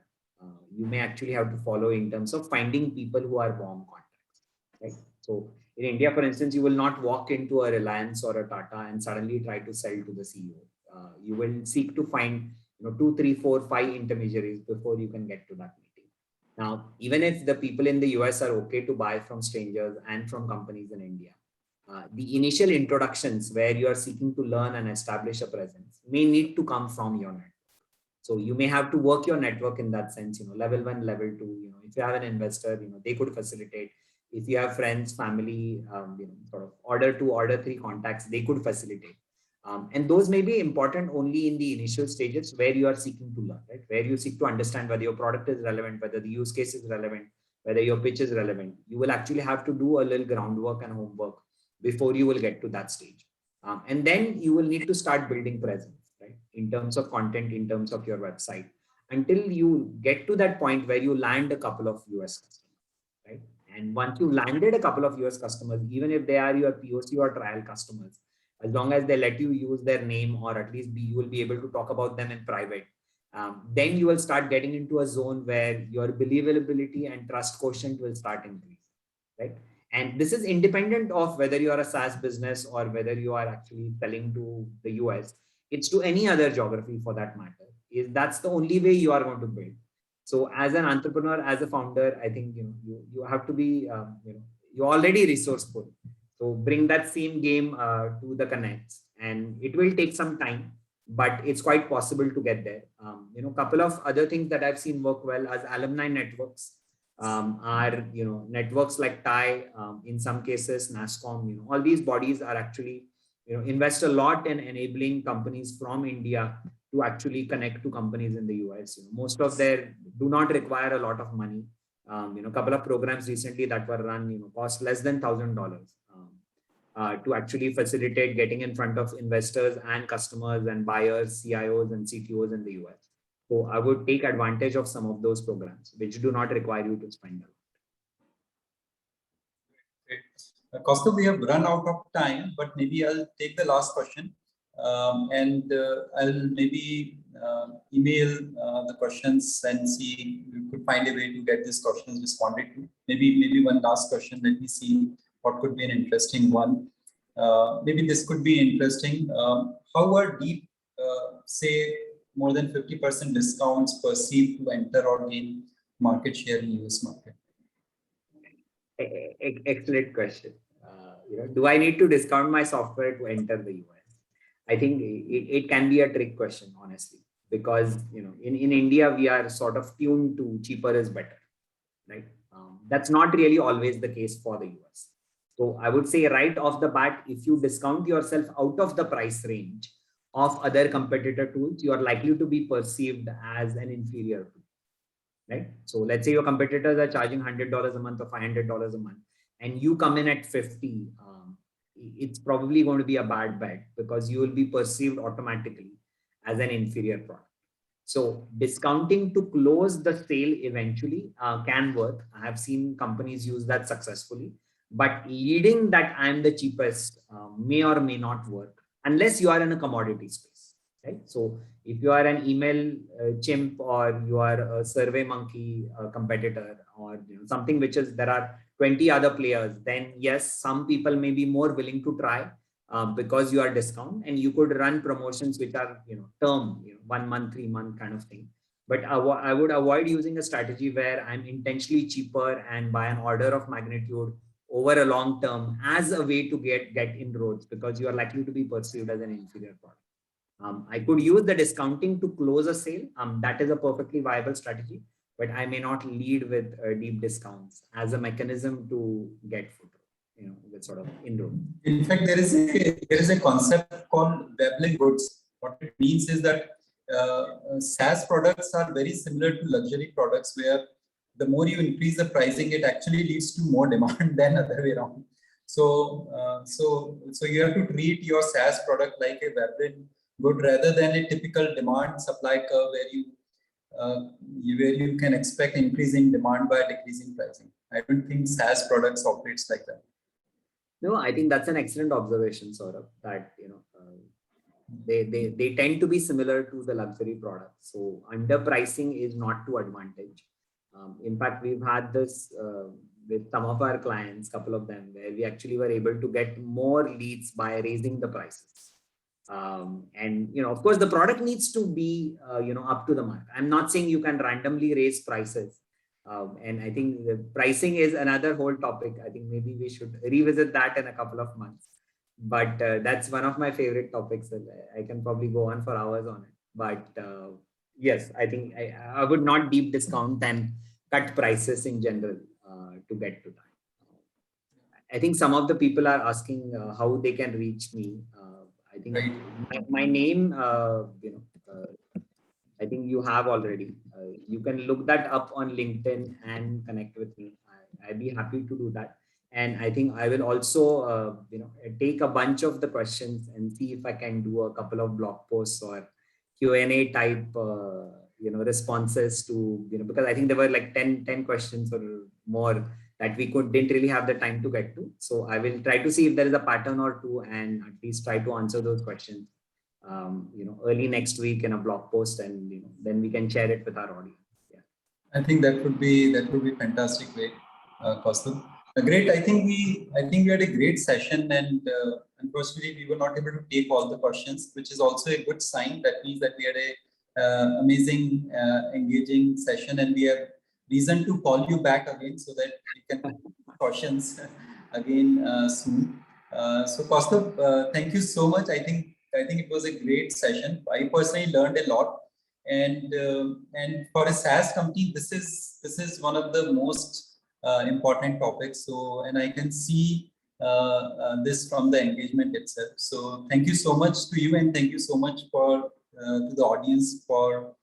B: you may actually have to follow in terms of finding people who are warm contacts. right? So in India, for instance, you will not walk into a Reliance or a Tata and suddenly try to sell to the CEO. You will seek to find, 2, 3, 4, 5 intermediaries before you can get to that meeting. Now, even if the people in the US are okay to buy from strangers and from companies in India, the initial introductions where you are seeking to learn and establish a presence may need to come from your network. So you may have to work your network in that sense, level 1, level 2, if you have an investor, they could facilitate. If you have friends, family, sort of order 2, order 3 contacts, they could facilitate. And those may be important only in the initial stages where you are seeking to learn, right? Where you seek to understand whether your product is relevant, whether the use case is relevant, whether your pitch is relevant. You will actually have to do a little groundwork and homework before you will get to that stage. And then you will need to start building presence, right? In terms of content, in terms of your website, until you get to that point where you land a couple of US customers, right? And once you landed a couple of US customers, even if they are your POC or trial customers, as long as they let you use their name, or at least you will be able to talk about them in private, then you will start getting into a zone where your believability and trust quotient will start increasing, right? And this is independent of whether you are a SaaS business or whether you are actually selling to the US. It's to any other geography for that matter. That's the only way you are going to build. So as an entrepreneur, as a founder, I think you have to be you're already resourceful. So bring that same game to the connects, and it will take some time, but it's quite possible to get there. Couple of other things that I've seen work well as alumni networks are networks like TIE, in some cases NASSCOM. All these bodies are actually invest a lot in enabling companies from India to actually connect to companies in the US. Most of their do not require a lot of money. Couple of programs recently that were run cost less than $1,000 to actually facilitate getting in front of investors and customers and buyers, CIOs and CTOs in the US. So I would take advantage of some of those programs, which do not require you to spend a lot.
C: Kaustav, we have run out of time, but maybe I'll take the last question, and I'll maybe email the questions and see if we could find a way to get these questions responded to. Maybe one last question. Let me see what could be an interesting one. Maybe this could be interesting. How are deep, say, more than 50% discounts perceived to enter or gain market share in US market?
B: Excellent question. Do I need to discount my software to enter the US? I think it can be a trick question, honestly, because in India we are sort of tuned to cheaper is better, right? That's not really always the case for the US. So I would say right off the bat, if you discount yourself out of the price range of other competitor tools, you are likely to be perceived as an inferior tool, right? So let's say your competitors are charging $100 a month or $500 a month, and you come in at 50. It's probably going to be a bad bet because you will be perceived automatically as an inferior product. So discounting to close the sale eventually can work. I have seen companies use that successfully, but leading that I'm the cheapest may or may not work unless you are in a commodity space, right? So if you are an email chimp, or you are a survey monkey competitor, or something which is there are 20 other players, then yes, some people may be more willing to try because you are discount, and you could run promotions which are term, 1 month, 3 month kind of thing. But I would avoid using a strategy where I'm intentionally cheaper and by an order of magnitude over a long term as a way to get inroads, because you are likely to be perceived as an inferior product. I could use the discounting to close a sale. That is a perfectly viable strategy, but I may not lead with deep discounts as a mechanism to get foothold, with sort of inroad.
C: In fact, there is a concept called Veblen goods. What it means is that SaaS products are very similar to luxury products, where the more you increase the pricing, it actually leads to more demand than other way around. So you have to treat your SaaS product like a Veblen good rather than a typical demand supply curve where you can expect increasing demand by decreasing pricing. I don't think SaaS products operates like that.
B: No, I think that's an excellent observation, Saurabh, that they tend to be similar to the luxury products. So underpricing is not to advantage. In fact, we've had this with some of our clients, couple of them, where we actually were able to get more leads by raising the prices. And of course, the product needs to be up to the mark. I'm not saying you can randomly raise prices. And I think the pricing is another whole topic. I think maybe we should revisit that in a couple of months. But that's one of my favorite topics. I can probably go on for hours on it. But yes, I think I would not deep discount and cut prices in general to get to that. I think some of the people are asking how they can reach me. I think my name, I think you have already. You can look that up on LinkedIn and connect with me. I'd be happy to do that. And I think I will also, take a bunch of the questions and see if I can do a couple of blog posts or Q&A type, responses to, because I think there were like 10 questions or more that we didn't really have the time to get to. So I will try to see if there is a pattern or two and at least try to answer those questions, early next week in a blog post, and then we can share it with our audience. Yeah,
C: I think that would be fantastic way, Kaustubh. Great. I think we had a great session, and unfortunately we were not able to take all the questions, which is also a good sign. That means that we had a amazing, engaging session, and we have reason to call you back again so that you can questions again soon. So Kaustubh, thank you so much. I think it was a great session. I personally learned a lot, and for a SaaS company, this is one of the most important topics. So, and I can see this from the engagement itself. So thank you so much to you, and thank you so much to the audience for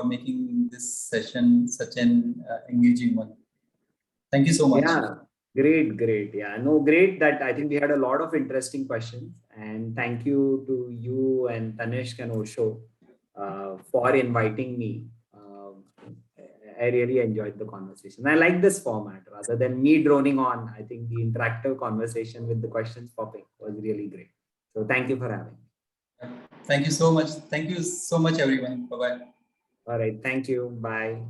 C: making this session such an engaging one. Thank you so much.
B: Yeah, great. Yeah, no, great that I think we had a lot of interesting questions, and thank you to you and Tanishq and Osho for inviting me. I really enjoyed the conversation. I like this format rather than me droning on. I think the interactive conversation with the questions popping was really great. So thank you for having me.
C: Thank you so much. Thank you so much, everyone. Bye-bye.
B: All right. Thank you. Bye.